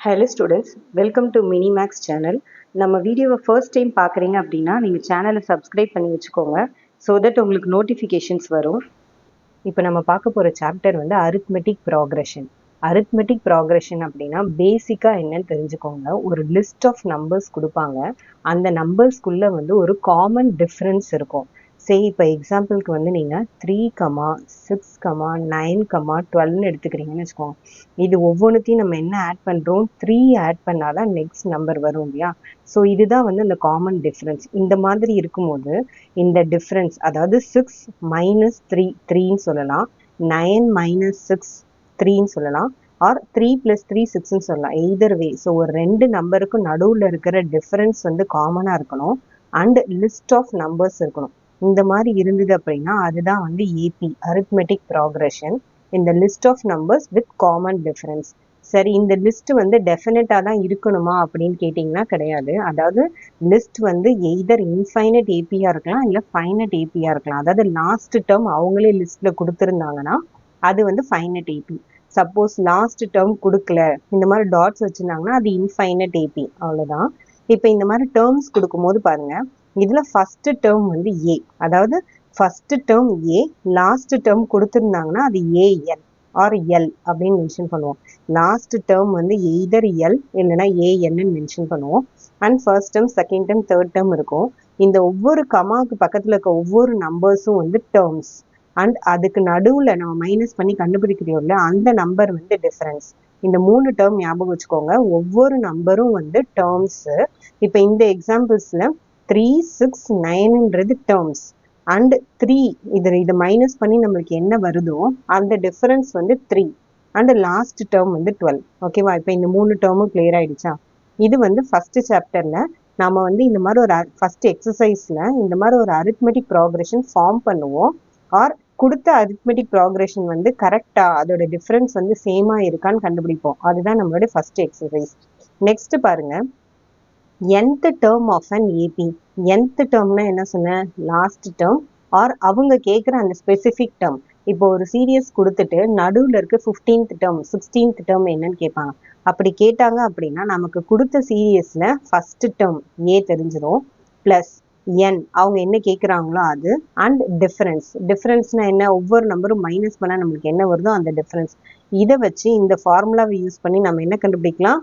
Hello students, welcome to Minimax channel. நம்ம வீடியோவை first time பார்க்குறீங்க அப்படின்னா நீங்கள் சேனலை சப்ஸ்கிரைப் பண்ணி வச்சுக்கோங்க ஸோ தட் உங்களுக்கு நோட்டிஃபிகேஷன்ஸ் வரும். இப்போ நம்ம பார்க்க போகிற சாப்டர் வந்து அரித்மெட்டிக் ப்ராக்ரெஷன். அரித்மெட்டிக் ப்ராக்ரெஷன் அப்படின்னா பேசிக்காக என்னன்னு தெரிஞ்சுக்கோங்க. ஒரு லிஸ்ட் ஆஃப் நம்பர்ஸ் கொடுப்பாங்க. அந்த நம்பர்ஸ்குள்ளே வந்து ஒரு காமன் டிஃப்ரென்ஸ் இருக்கும். சரி, இப்போ எக்ஸாம்பிளுக்கு வந்து நீங்கள் 3,6,9,12 எடுத்துக்கிறீங்கன்னு வச்சுக்கோங்க. இது ஒவ்வொன்றுத்தையும் நம்ம என்ன ஆட் பண்ணுறோம், 3 ஆட் பண்ணாதான் நெக்ஸ்ட் நம்பர் வரும் இல்லையா. ஸோ இதுதான் வந்து அந்த காமன் டிஃப்ரென்ஸ். இந்த மாதிரி இருக்கும்போது இந்த டிஃப்ரென்ஸ், அதாவது 6 மைனஸ் 3ன்னு சொல்லலாம், 9 மைனஸ் 6 3ன்னு சொல்லலாம், ஆர் 3 + 3 6ன்னு சொல்லலாம். எய்தர் வே. ஸோ ஒரு ரெண்டு நம்பருக்கும் நடுவில் இருக்கிற டிஃப்ரென்ஸ் வந்து காமனாக இருக்கணும் அண்ட் லிஸ்ட் ஆஃப் நம்பர்ஸ் இருக்கணும். இந்த மாதிரி இருந்தது அப்படின்னா அதுதான் வந்து ஏபி, அரித்மெட்டிக் ப்ராக்ரெஷன். இந்த list of numbers with common difference. சரி, இந்த லிஸ்ட் வந்து டெஃபினட்டா தான் இருக்கணுமா அப்படின்னு கேட்டிங்கன்னா கிடையாது. அதாவது லிஸ்ட் வந்து எய்தர் இன்ஃபைனட் ஏபியா இருக்கலாம் இல்லை ஃபைனட் ஏபியா இருக்கலாம். அதாவது லாஸ்ட் டேர்ம் அவங்களே லிஸ்ட்ல கொடுத்துருந்தாங்கன்னா அது வந்து finite AP. Suppose last term கொடுக்கல, இந்த மாதிரி டாட்ஸ் வச்சிருந்தாங்கன்னா அது இன்ஃபைனட் ஏபி. அவ்வளோதான். இப்போ இந்த மாதிரி டேர்ம்ஸ் கொடுக்கும்போது பாருங்க, இதுல ஃபர்ஸ்ட் டேர்ம் வந்து ஏ, அதாவது ஃபர்ஸ்ட் டேர்ம் ஏ, லாஸ்ட் டேர்ம் கொடுத்துருந்தாங்கன்னா அது ஏஎன் ஆர் எல் அப்படின்னு மென்ஷன் பண்ணுவோம். லாஸ்ட் டேர்ம் வந்து எய்தர் எல் இல்லைன்னா ஏஎன்னு மென்ஷன் பண்ணுவோம். And first term, second term, third term இருக்கும். இந்த ஒவ்வொரு கமாவுக்கு பக்கத்துல இருக்க ஒவ்வொரு நம்பர்ஸும் வந்து டேர்ம்ஸ். அண்ட் அதுக்கு நடுவுல நம்ம மைனஸ் பண்ணி கண்டுபிடிக்கிறோம்ல அந்த நம்பர் வந்து டிஃபரன்ஸ். இந்த 3 டேர்ம் ஞாபகம் வச்சுக்கோங்க. ஒவ்வொரு நம்பரும் வந்து டேர்ம்ஸ். இப்போ இந்த எக்ஸாம்பிள்ஸ்ல 3, 6, 9ன்றது டேர்ம்ஸ் அண்ட் 3 இதை மைனஸ் பண்ணி நம்மளுக்கு என்ன வருதோ அந்த டிஃபரன்ஸ் வந்து 3 அண்ட் லாஸ்ட் டேர்ம் வந்து 12. ஓகேவா? இப்போ இந்த 3 டேர்மும் கிளியர் ஆயிடுச்சா? இது வந்து ஃபர்ஸ்ட் சாப்டர்ல நாம வந்து இந்த மாதிரி ஒரு ஃபர்ஸ்ட் எக்ஸசைஸ்ல இந்த மாதிரி ஒரு அரித்மெட்டிக் ப்ராக்ரெஷன் ஃபார்ம் பண்ணுவோம். ஆர் கொடுத்த அரித்மெட்டிக் ப்ராக்ரெஷன் வந்து கரெக்டா அதோட டிஃபரன்ஸ் வந்து சேமா இருக்கான்னு கண்டுபிடிப்போம். அதுதான் நம்மளோட ஃபர்ஸ்ட் எக்ஸசைஸ். நெக்ஸ்ட் பாருங்க, nth term of an AP. nth termனா என்ன சொன்ன, லாஸ்ட் டேர்ம் ஆர் அவங்க கேட்குற அந்த ஸ்பெசிஃபிக் டேர்ம். இப்போ ஒரு சீரியஸ் கொடுத்துட்டு நடுவில் இருக்க 15th டேர்ம் 16th டேர்ம் என்னன்னு கேட்பாங்க. அப்படி கேட்டாங்க அப்படின்னா நமக்கு கொடுத்த சீரியஸ்ல ஃபர்ஸ்ட் டேர்ம் ஏ தெரிஞ்சிடும், பிளஸ் என் அவங்க என்ன கேட்குறாங்களோ அது, அண்ட் டிஃபரன்ஸ். டிஃபரன்ஸ்னா என்ன, ஒவ்வொரு நம்பரும் மைனஸ் பண்ணால் நம்மளுக்கு என்ன வருதோ அந்த டிஃபரன்ஸ். இதை வச்சு இந்த ஃபார்முலாவை யூஸ் பண்ணி நம்ம என்ன கண்டுபிடிக்கலாம்,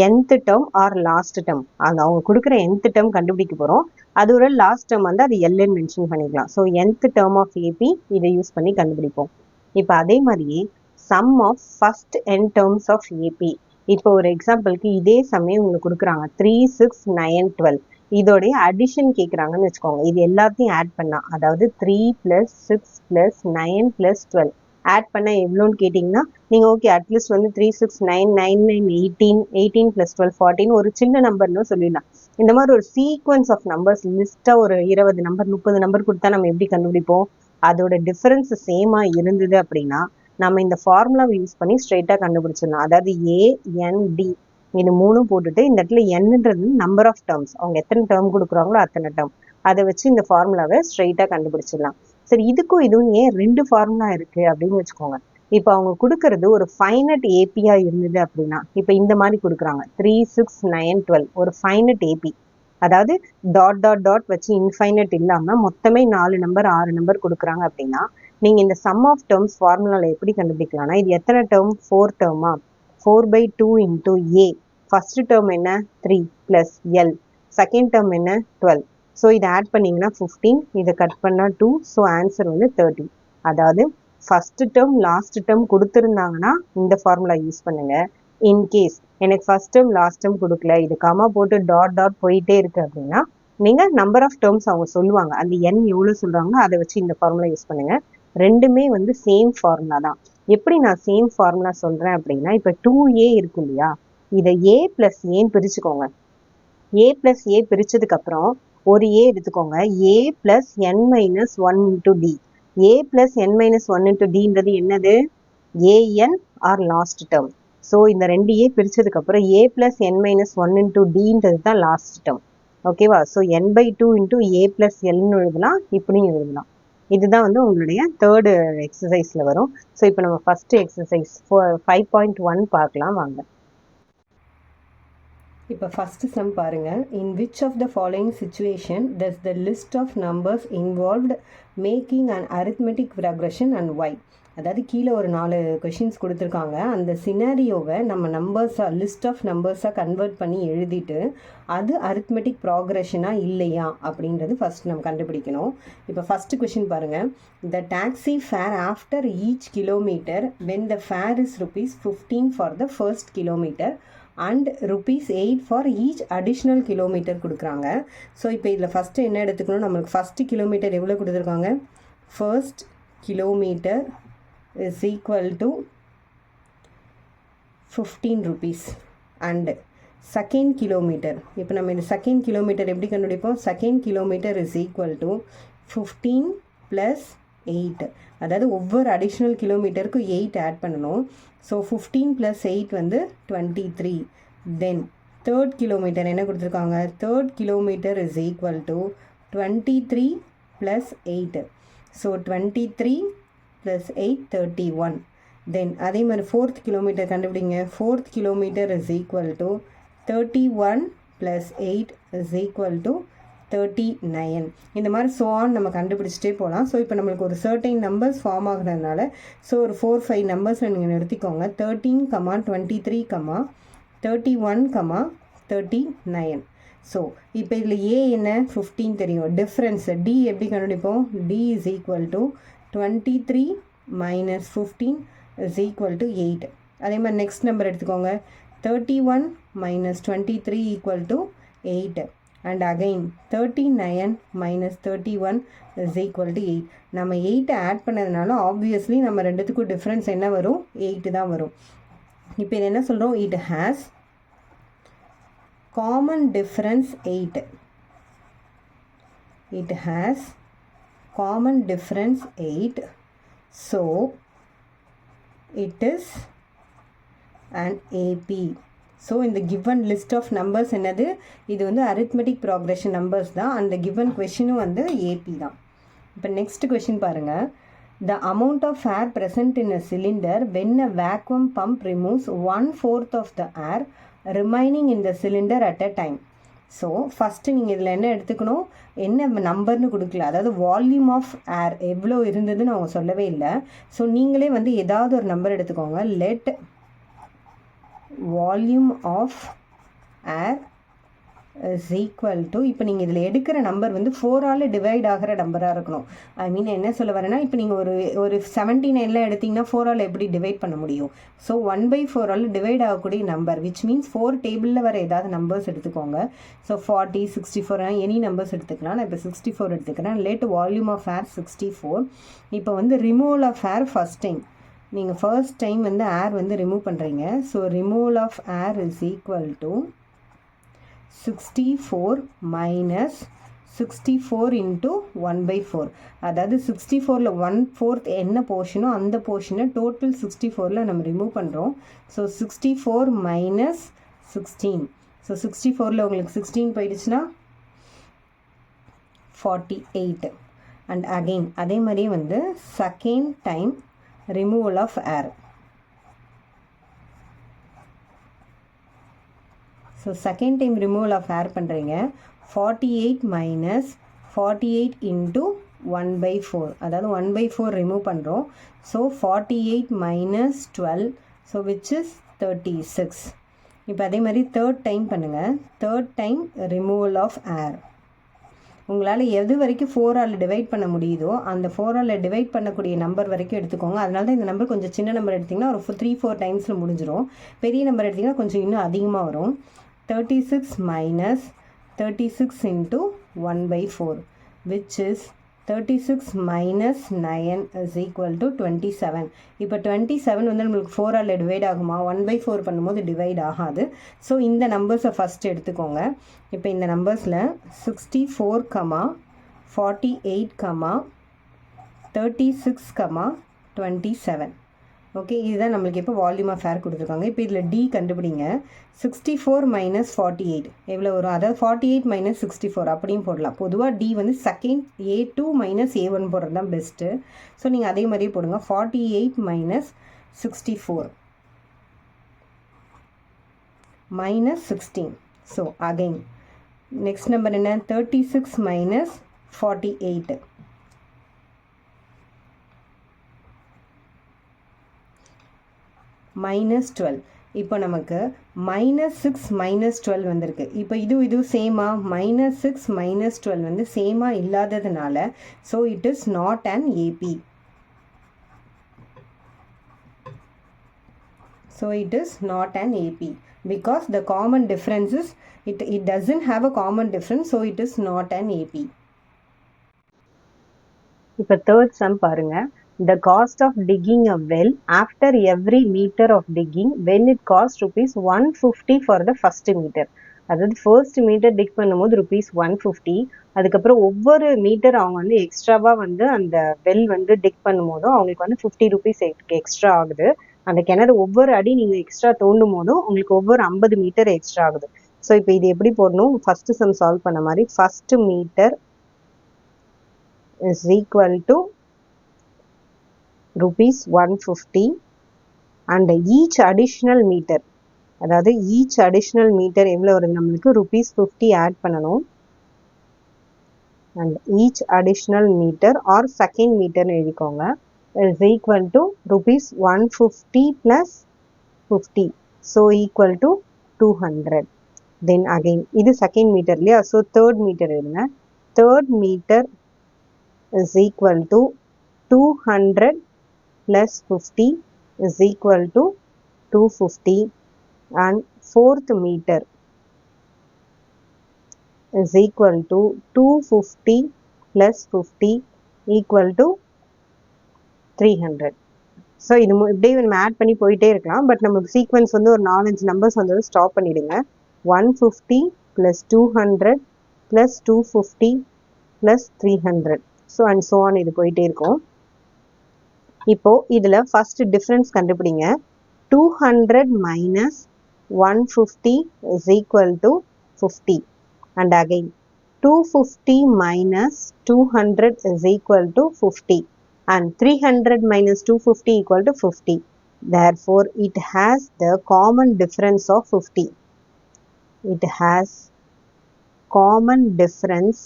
nth term or last term. அது அவங்க கொடுக்குற nth டேர்ம் கண்டுபிடிக்க போகிறோம். அது ஒரு லாஸ்ட் டேர்ம் வந்து அது எல்ன்னு மென்ஷன் பண்ணிக்கலாம். So nth term of AP இதை யூஸ் பண்ணி கண்டுபிடிப்போம். இப்போ அதே மாதிரியே sum of first n terms of AP. இப்போ ஒரு எக்ஸாம்பிளுக்கு இதே சமயம் உங்களுக்கு கொடுக்குறாங்க 3, 6, 9, 12. இதோடைய அடிஷன் கேட்குறாங்கன்னு வச்சுக்கோங்க. இது எல்லாத்தையும் ஆட் பண்ணா, அதாவது 3 + 6 + 9 + 12 ஆட் பண்ண எவ்வளோன்னு கேட்டிங்கன்னா நீங்கள் ஓகே அட்லீஸ்ட் வந்து 3, 6, 9, 9, 9, 18, 18 + 12, 14 ஒரு சின்ன நம்பர்னு சொல்லிடலாம். இந்த மாதிரி ஒரு சீக்வன்ஸ் ஆஃப் நம்பர்ஸ் லிஸ்ட்டாக ஒரு 20 நம்பர் 30 நம்பர் கொடுத்தா நம்ம எப்படி கண்டுபிடிப்போம்? அதோட டிஃபரன்ஸ் சேமா இருந்தது அப்படின்னா நம்ம இந்த ஃபார்முலாவை யூஸ் பண்ணி ஸ்ட்ரெயிட்டாக கண்டுபிடிச்சிடலாம். அதாவது ஏஎன்டி இது 3 போட்டுட்டு இந்த இடத்துல என்னன்றது நம்பர் ஆஃப் டேர்ம்ஸ், அவங்க எத்தனை டேர்ம் கொடுக்குறாங்களோ அத்தனை டேர்ம். அதை வச்சு இந்த ஃபார்முலாவை ஸ்ட்ரெயிட்டாக கண்டுபிடிச்சிடலாம். சரி, இதுக்கும் இதுவும் ஏன் 2 ஃபார்முலா இருக்கு அப்படின்னு வச்சுக்கோங்க. இப்போ அவங்க கொடுக்கறது ஒரு ஃபைனட் ஏபியா இருந்தது அப்படின்னா, இப்போ இந்த மாதிரி கொடுக்குறாங்க 3, 6, 9, 12 ஒரு ஃபைனட் ஏபி. அதாவது டாட் டாட் டாட் வச்சு இன்ஃபைனட் இல்லாம மொத்தமே 4 நம்பர் 6 நம்பர் கொடுக்குறாங்க அப்படின்னா நீங்க இந்த சம் ஆஃப் டேர்ம்ஸ் ஃபார்முலால எப்படி கண்டுபிடிக்கலாம்னா, இது எத்தனை term, 4 டேர்மா, 4/2 into A. First term என்ன 3 பிளஸ் எல், செகண்ட் டேர்ம் என்ன 12. ஸோ இதை ஆட் பண்ணீங்கன்னா 15, இதை கட் பண்ணால் 2. ஸோ ஆன்சர் வந்து 30. அதாவது ஃபர்ஸ்ட் டேர்ம் லாஸ்ட் டேர்ம் கொடுத்துருந்தாங்கன்னா இந்த ஃபார்முலா யூஸ் பண்ணுங்க. இன்கேஸ் எனக்கு ஃபர்ஸ்ட் டேர்ம் லாஸ்ட் டேர்ம் கொடுக்கல, இது கமா போட்டு டாட் டாட் போயிட்டே இருக்கு அப்படின்னா நீங்க நம்பர் ஆஃப் டேர்ம்ஸ் அவங்க சொல்லுவாங்க, அந்த என் எவ்வளோ சொல்றாங்களோ அதை வச்சு இந்த ஃபார்முலா யூஸ் பண்ணுங்க. ரெண்டுமே வந்து சேம் ஃபார்முலா தான். எப்படி நான் சேம் ஃபார்முலா சொல்றேன் அப்படின்னா, இப்போ 2a இருக்கு இல்லையா, இதை a பிளஸ் ஏன்னு பிரிச்சுக்கோங்க. a பிளஸ் ஏ பிரிச்சதுக்கு அப்புறம் ஒரு a எடுத்துக்கோங்க, a plus n minus 1 into d. a plus n minus 1 into டின்றது என்னது, an are last term. So இந்த 2a பிரிச்சதுக்கு அப்புறம் a plus n minus 1 into டின்றது தான் லாஸ்ட் டேர்ம். ஓகேவா? So n/2 into a plus எல்னு எழுதலாம், இப்படியும் எழுதலாம். இதுதான் வந்து உங்களுடைய தேர்டு எக்ஸசைஸ்ல வரும். ஸோ இப்போ நம்ம ஃபர்ஸ்ட் எக்ஸசைஸ் 5.1 பார்க்கலாம் வாங்க. இப்போ ஃபஸ்ட்டு சம் பாருங்கள். In which of the following situation does the list of numbers involved making and arithmetic progression and why. அதாவது கீழே ஒரு 4 கொஷின்ஸ் கொடுத்துருக்காங்க. அந்த சினாரியோவை நம்ம நம்பர்ஸாக லிஸ்ட் ஆஃப் நம்பர்ஸாக கன்வெர்ட் பண்ணி எழுதிட்டு அது அரித்மெட்டிக் ப்ராக்ரெஷனாக இல்லையா அப்படின்றது ஃபஸ்ட் நம்ம கண்டுபிடிக்கணும். இப்போ ஃபஸ்ட்டு கொஷின் பாருங்கள். The taxi fare after each kilometre when the fare is ₹15 for the first kilometre and ₹8 for each additional kilometre கொடுக்குறாங்க. ஸோ இப்போ இதில் ஃபஸ்ட்டு என்ன எடுத்துக்கணும், நம்மளுக்கு ஃபஸ்ட்டு கிலோமீட்டர் எவ்வளோ கொடுத்துருக்காங்க, first kilometre is equal to ₹15 and second kilometre. இப்போ நம்ம இந்த செகண்ட் கிலோமீட்டர் எப்படி கண்டுபிடிப்போம், second kilometre is equal to 15 + 8. அதாவது ஒவ்வொரு அடிஷ்னல் கிலோமீட்டருக்கு 8 ஆட் பண்ணணும். ஸோ 15 + 8 வந்து 23. தென் தேர்ட் கிலோமீட்டர் என்ன கொடுத்துருக்காங்க, third kilometre is equal to 23 + 8. So 23 + 8 31. தென் அதே மாதிரி ஃபோர்த் கிலோமீட்டர் கண்டுபிடிங்க. Fourth kilometre is equal to 31 + 8 is equal to 39. இந்த மாதிரி ஆன் நம்ம கண்டுபிடிச்சிட்டே போகலாம். ஸோ இப்போ நம்மளுக்கு ஒரு சர்டைன் நம்பர்ஸ் ஃபார்ம் ஆகுறதுனால ஸோ ஒரு 4-5 நம்பர்ஸில் நீங்கள் நிறுத்திக்கோங்க. 13, 23, 31, 39. ஸோ இப்போ இதில் ஏ என்ன, 15 தெரியும். டிஃப்ரென்ஸ் டி எப்படி கண்டுபிடிப்போம், d is equal to 23 - 15 is equal to 8. அதே மாதிரி நெக்ஸ்ட் நம்பர் எடுத்துக்கோங்க. 31 - 23 equal to 8. And again 39 - 31 is equal to 8. நம்ம 8 ஆட் பண்ணதுனால ஆப்வியஸ்லி நம்ம ரெண்டுத்துக்கும் டிஃப்ரென்ஸ் என்ன வரும், 8 தான் வரும். இப்போ இது என்ன சொல்கிறோம், it has common difference 8. It has common difference 8. So it is an AP. So இந்த கிவன் லிஸ்ட் ஆஃப் நம்பர்ஸ் என்னது, இது வந்து அரித்மெட்டிக் ப்ராக்ரெஷன் நம்பர்ஸ் தான். அந்த கிவன் கொஷினும் வந்து ஏபி தான். இப்போ நெக்ஸ்ட் கொஷின் பாருங்கள். The amount of air present in a cylinder when a vacuum pump removes 1/4 of the air remaining in the cylinder at a time. So first நீங்கள் இதில் என்ன எடுத்துக்கணும், என்ன நம்பர்னு கொடுக்கல, அதாவது வால்யூம் ஆஃப் ஏர் எவ்வளோ இருந்ததுன்னு அவங்க சொல்லவே இல்லை. ஸோ நீங்களே வந்து ஏதாவது ஒரு நம்பர் எடுத்துக்கோங்க. Let volume of air is equal to, இப்போ நீங்கள் இதில் எடுக்கிற நம்பர் வந்து 4ஆல் டிவைட் ஆகிற நம்பராக இருக்கணும். ஐ மீன் என்ன சொல்ல வரேன்னா, இப்போ நீங்கள் ஒரு 79 எடுத்திங்கன்னா 4ஆல் எப்படி டிவைட் பண்ண முடியும். ஸோ 1/4ஆல் டிவைட் ஆகக்கூடிய நம்பர், விச் மீன்ஸ் 4 டேபிளில் வர ஏதாவது நம்பர்ஸ் எடுத்துக்கோங்க. ஸோ 40, 64 எனி நம்பர்ஸ் எடுத்துக்கலாம். நான் இப்போ 64 எடுத்துக்கிறேன். Let volume of air 64. இப்போ வந்து removal of air first time, நீங்கள் ஃபர்ஸ்ட் டைம் வந்து ஏர் வந்து ரிமூவ் பண்ணுறீங்க. So removal of air is equal to 64 - 64 × 1/4. அதாவது 64ல் 1/4 என்ன போர்ஷனோ அந்த போர்ஷனை டோட்டல் 64ல் நம்ம ரிமூவ் பண்ணுறோம். ஸோ 64 - 16. ஸோ 64ல் உங்களுக்கு 16 போயிடுச்சுன்னா 48. அண்ட் அகெயின் அதே மாதிரியே வந்து second time removal of air. So second time removal of air பண்ணுறீங்க. 48 - 48 × 1/4. அதாவது 1/4 ரிமூவ் பண்ணுறோம். So 48 - 12, so which is 36. இப்போ அதே மாதிரி தேர்ட் டைம் பண்ணுங்கள். Third time removal of air. உங்களால் எது வரைக்கும் 4ஆல் டிவைட் பண்ண முடியுதோ அந்த 4ஆல் டிவைட் பண்ணக்கூடிய நம்பர் வரைக்கும் எடுத்துக்கோங்க. அதனால தான் இந்த நம்பர் கொஞ்சம் சின்ன நம்பர் எடுத்திங்கன்னா ஒரு 3-4 டைம்ஸில் முடிஞ்சிடும். பெரிய நம்பர் எடுத்திங்கன்னா கொஞ்சம் இன்னும் அதிகமாக வரும். 36 - 36 × 1/4 which is 36 - 9 is equal to 27. இப்போ 27 வந்து நம்மளுக்கு 4ஆல் டிவைட் ஆகுமா, 1/4 பண்ணும்போது டிவைட் ஆகாது. ஸோ இந்த நம்பர்ஸை ஃபஸ்ட் எடுத்துக்கோங்க. இப்போ இந்த நம்பர்ஸில் 64, 48, 36, 27. ஓகே, இதுதான் நம்மளுக்கு இப்போ வால்யூம் ஆஃப் ஏர் கொடுத்துருக்காங்க. இப்போ இதில் டி கண்டுபிடிங்க. 64 - 48 எவ்வளோ வரும், அதாவது 48 - 64 அப்படியும் போடலாம். பொதுவாக டி வந்து செகண்ட் A2 - A1 போடுறது தான் பெஸ்ட்டு. ஸோ நீங்கள் அதே மாதிரியே போடுங்க. 48 - 64 - 16. So again next number என்ன 36 minus 48 minus 12. இப்போ நமக்கு minus 6 minus 12 வந்திருக்கு. இப்போ இது சேமா minus 6 minus 12 வந்து சேமா இல்லாததுனால so it is not an AP. So it is not an AP because the common difference is it doesn't have a common difference, so it is not an AP. இப்போ third sum பாருங்க. The cost of digging a well after every meter of digging when it cost rupees 150 for the first meter. அதாவது first meter dig பண்ணும்போது rupees 150. அதுக்கப்புறம் ஒவ்வொரு metre அவங்க வந்து எக்ஸ்ட்ராவா வந்து அந்த வெல் வந்து டிக் பண்ணும்போதும் அவங்களுக்கு வந்து 50 rupees எக்ஸ்ட்ரா ஆகுது. அந்த கிணறு ஒவ்வொரு அடி நீங்க எக்ஸ்ட்ரா தோண்டும் போதும் உங்களுக்கு ஒவ்வொரு 50 மீட்டர் எக்ஸ்ட்ரா ஆகுது. ஸோ இப்போ இது எப்படி போடணும்? ஃபர்ஸ்ட் சம் சால்வ் பண்ண மாதிரி first meter is equal to rupees 150 and each additional meter, அதாவது each additional meter எவ்வளோ வருது நம்மளுக்கு rupees 50 ஆட் பண்ணணும் and each additional meter or second meter எழுதிக்கோங்க is equal to rupees 150 plus 50, so equal to 200. Then again இது second meter இல்லையா, so third meter எழுதுங்க. Third meter is equal to 200 plus 50 is equal to 250 and fourth meter is equal to 250 plus 50 equal to 300. So இது இப்படியே நம்ம add பண்ணி போயிட்டே இருக்கலாம். But நமக்கு சீக்வன்ஸ் வந்து ஒரு 4-5 நம்பர்ஸ் வந்து ஸ்டாப் பண்ணிடுங்க. 150 plus 200 plus 250 plus 300 so and so on இது போயிட்டே இருக்கும். இப்போ இதில் ஃபர்ஸ்ட் டிஃப்ரென்ஸ் கண்டுபிடிங்க. 200 minus 150 is equal to 50 and again 250 minus 200 is equal to 50 and 300 minus 250 equal to 50. Therefore it has the common difference of 50. It has common difference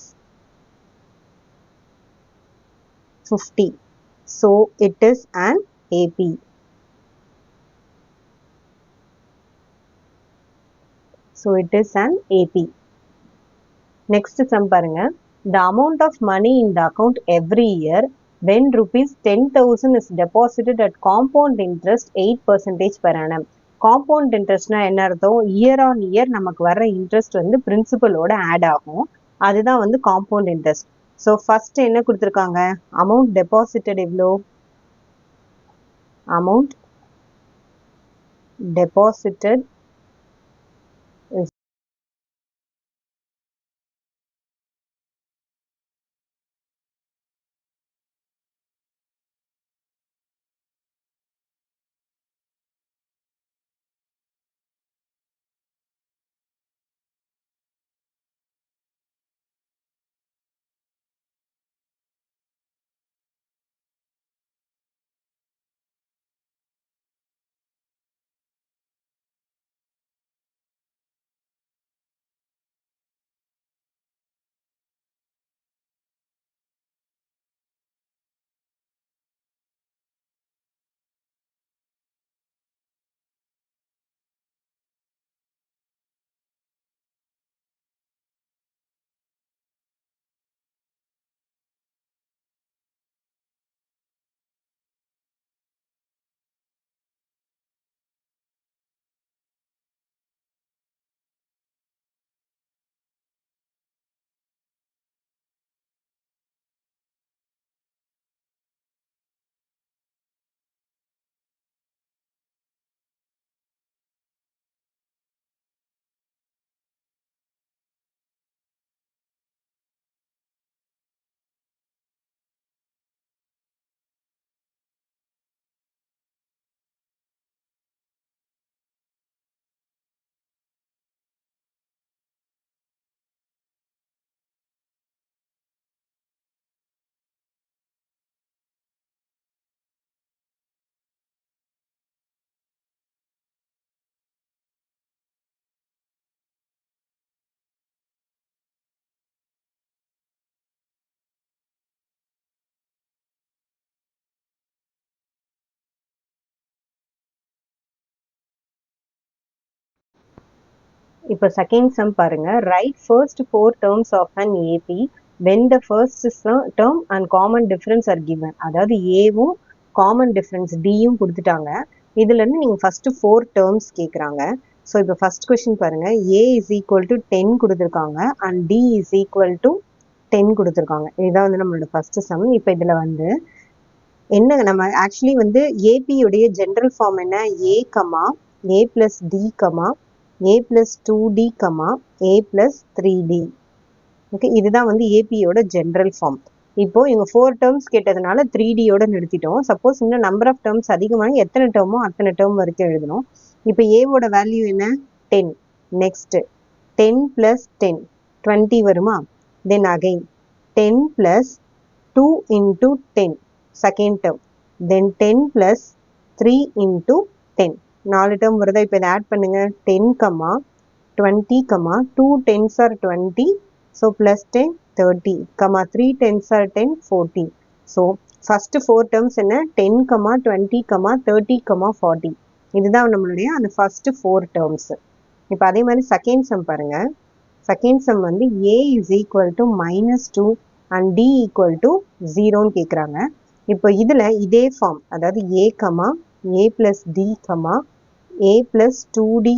50. So it is an AP. So it is an AP. Next sum பாருங்க. The amount of money in the account every year when rupees 10,000 is deposited at compound interest 8% per annum. Compound interestனா என்ன அர்த்தம்? Year on year நமக்கு வர interest வந்து பிரின்சிபலோட add ஆகும். அதுதான் வந்து compound interest. So first என்ன கொடுத்துருக்காங்க? அமௌண்ட் டெபாசிட்டட் எவ்வளோ? அமௌண்ட் டெபாசிட்டட் இப்போ செகண்ட் சம் பாருங்க. Right first 4 terms of an AP when the first term and common difference are given. அதாவது ஏவும் காமன் டிஃபரன்ஸ் டியும் கொடுத்துட்டாங்க. இதுல இருந்து நீங்க ஃபர்ஸ்ட் 4 terms கேக்குறாங்க. ஸோ இப்போ ஃபர்ஸ்ட் கொஸ்டின் பாருங்க. ஏ இஸ் ஈக்குவல் டு 10 கொடுத்துருக்காங்க and d is equal to 10 கொடுத்துருக்காங்க. இதுதான் வந்து நம்மளோட ஃபர்ஸ்ட் சம். இப்போ இதுல வந்து என்ன நம்ம ஆக்சுவலி வந்து ஏபி உடைய ஜெனரல் ஃபார்ம் என்ன? A comma a plus d comma a plus 2d, a plus 3d. Okay, இதுதான் வந்து ஏபியோட ஜென்ரல் ஃபார்ம். இப்போ இவங்க 4 டேர்ம்ஸ் கேட்டதுனால 3dயோட நிறுத்திட்டோம். சப்போஸ் இன்னும் நம்பர் ஆஃப் டேர்ம்ஸ் அதிகமாக எத்தனை டேர்மோ அத்தனை டேர்ம் வரைக்கும் எழுதணும். இப்போ ஏவோட வேல்யூ என்ன? 10. நெக்ஸ்ட் 10 plus 10 20 வருமா? Then again 10 plus 2 into 10 second term. Then 10 plus 3 into 10 4 term வருதா? இப்போ இதை ஆட் பண்ணுங்க. 10, 20, 2 10s are 20, so plus 10 30, 3 10s are 10 40. So first 4 terms என்ன? 10, 20, 30, 40. இதுதான் நம்மளுடைய அந்த first 4 terms. இப்போ அதே மாதிரி செகண்ட் சம் பாருங்க. செகண்ட் சம் வந்து a is equal to -2 and d equal to 0ன்னு கேட்குறாங்க. இப்போ இதில் இதே ஃபார்ம், அதாவது a, a plus d, a plus 2d,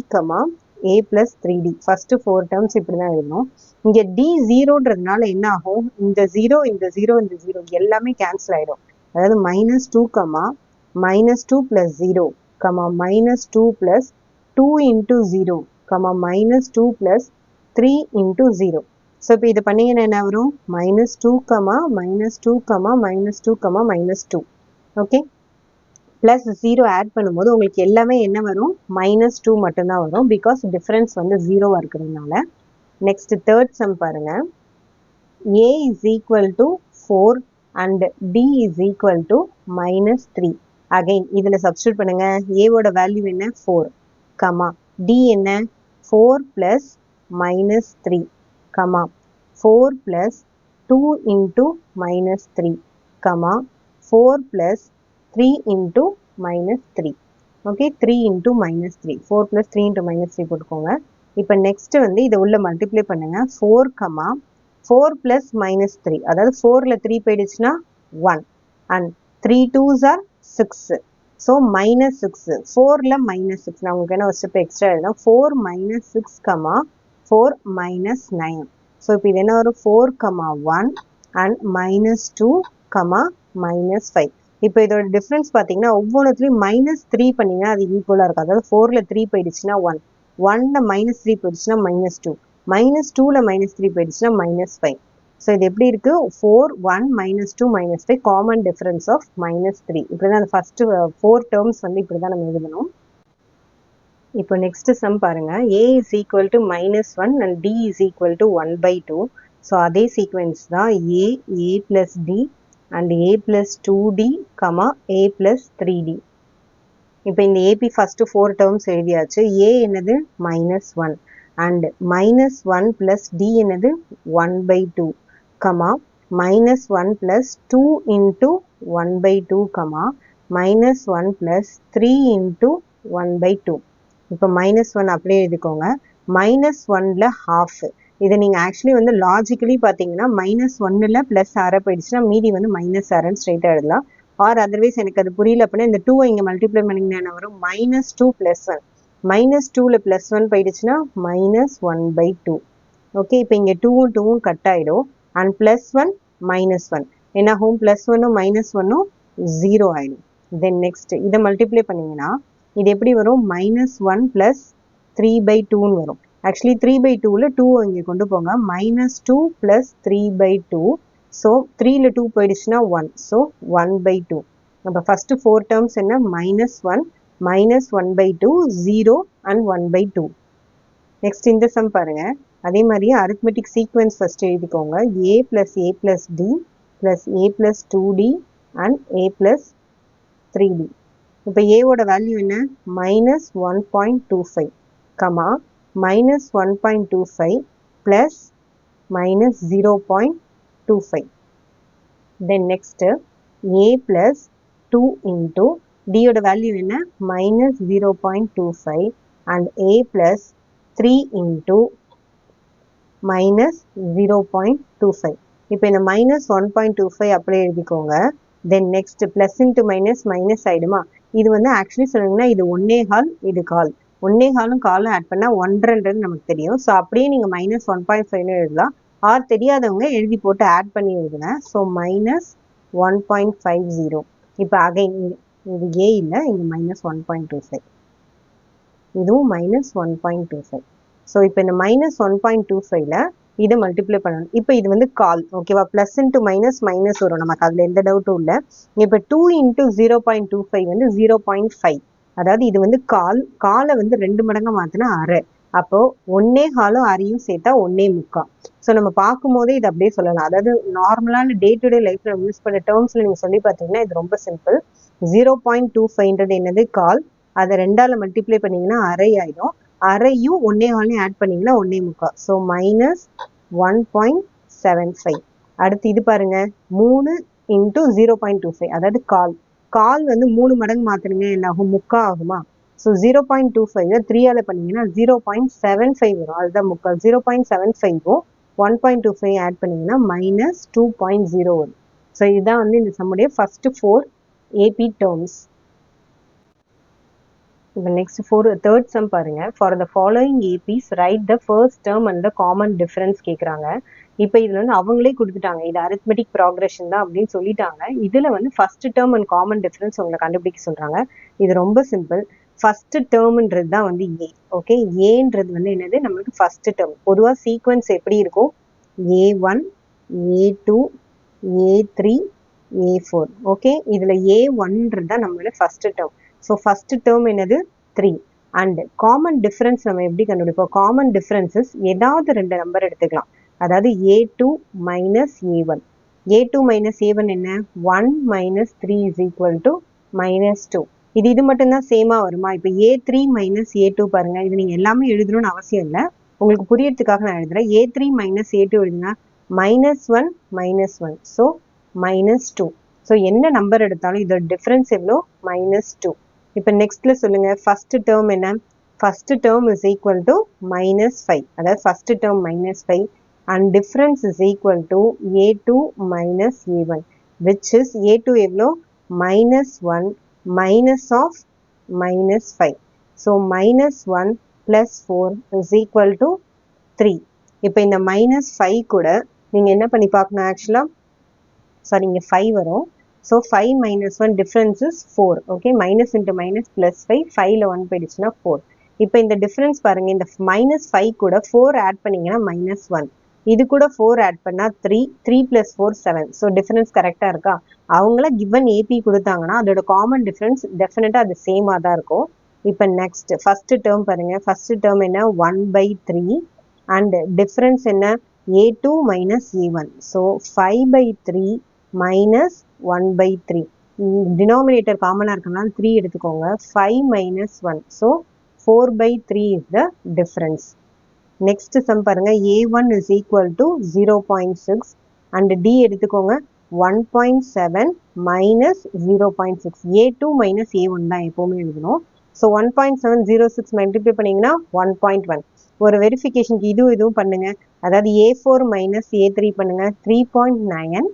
a plus 3d. First 4 terms இப்படி தான் எழுதணும். இங்கே d 0ன்றதுனால என்ன ஆகும்? இந்த 0 இந்த 0 இந்த 0 எல்லாமே கேன்சல் ஆயிடும். அதாவது -2, -2 plus 0, -2 plus 2 into 0, -2 plus 3 into 0. So இப்போ இது பண்ணீங்கன்னா என்ன வரும்? -2, -2, -2, -2. ஓகே, பிளஸ் 0 ஆட் பண்ணும்போது உங்களுக்கு எல்லாமே என்ன வரும்? -2 மட்டும்தான் வரும். பிகாஸ் டிஃபரன்ஸ் வந்து 0வா இருக்கிறதுனால. நெக்ஸ்ட் தேர்ட் சம் பாருங்க. a is equal to 4 and d is equal to -3. Again இதில் சப்ஸ்டியூட் பண்ணுங்க. ஏவோட வேல்யூ என்ன? 4, d என்ன? 4 plus -3, 4 plus 2 into -3, 4 plus 3 into -3. Okay, 3 into -3, 4 plus 3 into -3 போட்டுக்கோங்க. இப்போ நெக்ஸ்ட் வந்து இதை உள்ள மல்டிப்ளை பண்ணுங்க. 4, 4 plus -3, அதாவது 4ல 3 போயிடுச்சுன்னா 1 and 3 2s are 6. ஸோ -6, 4ல -6. நான் உங்களுக்கு என்ன ஒரு ஸ்டெப் எக்ஸ்ட்ரா எழுதணும். 4 -6, 4 -9. ஸோ இப்போ இது என்ன வரும்? 4, 1 and -2, -5. இப்போ இதோட டிஃப்ரென்ஸ் பார்த்தீங்கன்னா ஒவ்வொன்றுத்துலையும் -3 பண்ணிங்கன்னா அது ஈக்குவலாக இருக்கும். அதாவது 4ல 3 போயிடுச்சுன்னா 1, 1ல -3 போயிடுச்சுன்னா -2, -2ல -3 போயிடுச்சுன்னா -5. ஸோ இது எப்படி இருக்கு? 4, 1, -2, -5 காமன் டிஃபரன்ஸ் ஆஃப் -3. இப்படி தான் அந்த ஃபர்ஸ்ட் 4 டேர்ம்ஸ் வந்து இப்படி தான் நம்ம எழுதணும். இப்போ நெக்ஸ்ட் சம் பாருங்க. a is equal to -1 and d is equal to 1/2. So அதே சீக்வென்ஸ் தான் a plus d and a plus 2d, a plus 3d. இப்போ இந்த AP ஃபர்ஸ்ட் 4 டேர்ம்ஸ் எழுதியாச்சு. a என்னது? -1 and -1 plus d என்னது? 1/2, -1 plus 2 into 1/2, -1 plus 3 into 1/2. இப்போ -1 அப்படியே எழுதிக்கோங்க. -1ல half. இதை நீங்கள் ஆக்சுவலி வந்து லாஜிக்கலி பார்த்தீங்கன்னா -1ல் ப்ளஸ் ஆரை போயிடுச்சுன்னா மீதி வந்து -6ன்னு ஸ்ட்ரெயிட்டாக எழுதலாம். ஆர் அதர்வைஸ் எனக்கு அது புரியல அப்படின்னா இந்த 2 இங்கே மல்டிப்ளை பண்ணிங்கன்னா என்ன வரும்? -2 + 1. -2ல் +1 போயிடுச்சுன்னா -1/2. ஓகே, இப்போ இங்கே 2ம் 2ம் கட் ஆகிடும். அண்ட் +1 -1 என்ன ஆகும்? +1ம் -1ம் 0 ஆகிடும். தென் நெக்ஸ்ட் இதை மல்டிப்ளை பண்ணிங்கன்னா இது எப்படி வரும்? -1 + 3/2ன்னு வரும். ஆக்சுவலி 3/2ல் 2 இங்கே கொண்டு போங்க. -2 + 3/2. ஸோ 3ல் 2 போயிடுச்சுன்னா 1. ஸோ 1/2. நம்ம ஃபர்ஸ்ட் 4 டேர்ம்ஸ் என்ன? -1, -1/2, 0 and 1/2. நெக்ஸ்ட் இந்த சம் பாருங்க. அதே மாதிரி அரித்மெட்டிக் சீக்வென்ஸ் ஃபர்ஸ்ட் எழுதிக்கோங்க. a plus a plus d plus a plus 2d and a plus 3d. இப்போ ஏவோட வேல்யூ என்ன? -1.25, -1.25 plus -0.25. Then next a plus 2 into d யோட வேல்யூ என்ன? -0.25 and a plus 3 into minus 0.25. இப்போ இந்த minus 1.25 அப்படியே எழுதிக்கோங்க. Then next plus into minus minus ஆயிடுமா. இது வந்து ஆக்சுவலி சொன்னீங்கன்னா இது 1.25 இது கால் 1.25 காலும் ஆட் பண்ணா 1.5 நமக்கு தெரியும். ஸோ அப்படியே நீங்க மைனஸ் 1.5 எழுதலாம். ஆர் தெரியாதவங்க எழுதி போட்டு ஆட் பண்ணி எழுதுங்க. So minus 1.50. இப்போ அகைன் இது ஏ இல்லை, இங்க மைனஸ் 1.25, இதுவும் மைனஸ் 1.25. ஸோ இப்போ இந்த மைனஸ் 1.25ல இதை மல்டிப்ளை பண்ணணும். இப்போ இது வந்து கால் ஓகேவா, பிளஸ் இன்ட்டு மைனஸ் மைனஸ் வரும், நமக்கு அதில் எந்த டவுட்டும் இல்லை. இப்போ 2 இன்ட்டு 0.25 வந்து 0.5. அதாவது இது வந்து காலை வந்து 2 மடங்கா மாற்றினா அரை. அப்போ 1.25 அரையும் சேர்த்தா 1.25. ஸோ நம்ம பார்க்கும் போதே இது அப்படியே சொல்லலாம். அதாவது நார்மலான டே டு டே லைஃப்ல யூஸ் பண்ண டேர்ம்ஸ்ல நீங்க சொல்லி பார்த்தீங்கன்னா இது ரொம்ப சிம்பிள். 0.25ன்றது என்னது கால், அதை 2ஆல மல்டிப்ளை பண்ணீங்கன்னா அரை ஆயிடும். அரையும் 1.25 ஆட் பண்ணீங்கன்னா 1.25. So minus 1.75. அடுத்து இது பாருங்க 3 இன்டூ 0.25, அதாவது கால் வந்து 3 மடங்கு மாத்தினுங்க என்ன ஆகும், 3/4 ஆகுமா. ஸோ 0.25 3ஆல பண்ணீங்கன்னா 0.75 வரும், அதுதான் 3/4. 0.75ம் 1.25 ஆட் பண்ணீங்கன்னா மைனஸ் 2.0 வரும். ஸோ இதுதான் வந்து இந்த சம்முடைய ஃபர்ஸ்ட் 4 ஏபி டேர்ம்ஸ். இப்போ நெக்ஸ்ட் தேர்ட் சம் பாருங்க. For the following APs right the first term and the common difference கேட்குறாங்க. இப்போ இதுல வந்து அவங்களே கொடுத்துட்டாங்க, இது அரித்மெட்டிக் ப்ராக்ரெஷன் தான் அப்படின்னு சொல்லிட்டாங்க. இதுல வந்து first term and common difference உங்களை கண்டுபிடிக்க சொல்றாங்க. இது ரொம்ப சிம்பிள். ஃபர்ஸ்ட் டேர்ம்ன்றது தான் வந்து ஏ. ஓகே, ஏன்றது வந்து என்னது, நம்மளுக்கு ஃபர்ஸ்ட் டேர்ம். பொதுவாக சீக்வன்ஸ் எப்படி இருக்கும், A1 A2 A3 A4. Okay, இதுல A1ன்றது தான் நம்மளோட first term. So first term என்னது 3. அண்ட் காமன் டிஃபரன்ஸ் நம்ம எப்படி கண்டுபிடிப்போம், காமன் டிஃபரன்சஸ் ஏதாவது 2 நம்பர் எடுத்துக்கலாம். அதாவது A2 minus A1. A2 minus A1 என்ன, 1 minus 3 is equal to minus 2. இது மட்டும்தான் சேமா வருமா. இப்போ A3 மைனஸ் A2 பாருங்க, இது நீங்க எல்லாமே எழுதணும்னு அவசியம் இல்லை, உங்களுக்கு புரியறதுக்காக நான் எழுதுறேன். A3 மைனஸ் A2 எழுதுங்க, minus 1 minus 1, so minus 2. So என்ன நம்பர் எடுத்தாலும் இதோட டிஃபரன்ஸ் எவ்வளோ, மைனஸ் 2. இப்போ நெக்ஸ்ட்ல சொல்லுங்க, ஃபர்ஸ்ட் டேர்ம் என்ன, first term is equal to minus 5, அதாவது first term minus 5 and difference is equal to A2 minus A1, which is A2 எவ்வளோ, minus 1 minus of minus 5. So minus 1 plus 4 is equal to 3. இப்போ இந்த minus 5 கூட நீங்க என்ன பண்ணி பார்க்கணும், ஆக்சுவலா சாரி இங்க 5 வரும். So 5 minus 1 difference is 4. Okay, minus into minus plus 5, 5ல 1 போயிடுச்சுன்னா 4. இப்போ இந்த டிஃபரன்ஸ் பாருங்க, இந்த மைனஸ் 5 கூட 4 ஆட் பண்ணீங்கன்னா மைனஸ் 1, இது கூட 4 ஆட் பண்ணா 3, 3 பிளஸ் 4 7. ஸோ டிஃபரன்ஸ் கரெக்டா இருக்கா. அவங்கள கிவன் ஏபி கொடுத்தாங்கன்னா அதோட காமன் டிஃபரன்ஸ் டெஃபினட்டா அது சேமா தான் இருக்கும். இப்போ நெக்ஸ்ட் ஃபர்ஸ்ட் டேர்ம் பாருங்க, ஃபர்ஸ்ட் டேர்ம் என்ன 1/3 அண்ட் டிஃபரன்ஸ் என்ன A2 minus A1. So 5/3 minus 1/3. Denominator காமனா இருக்கனால 3 எடுத்துக்கோங்க. 5 minus 1, so 4/3 is the difference. Next sum பாருங்க, A1 is equal to 0.6 and D எடுத்துக்கோங்க 1.7 மைனஸ் 0.6. A2 மைனஸ் A1 தான் எப்பவுமே எழுதணும். ஸோ 1.706 மல்டிப்ளை பண்ணீங்கன்னா 1.1. ஒரு வெரிஃபிகேஷனுக்கு இதுவும் பண்ணுங்க. அதாவது A4 மைனஸ் A3 பண்ணுங்க, 3.9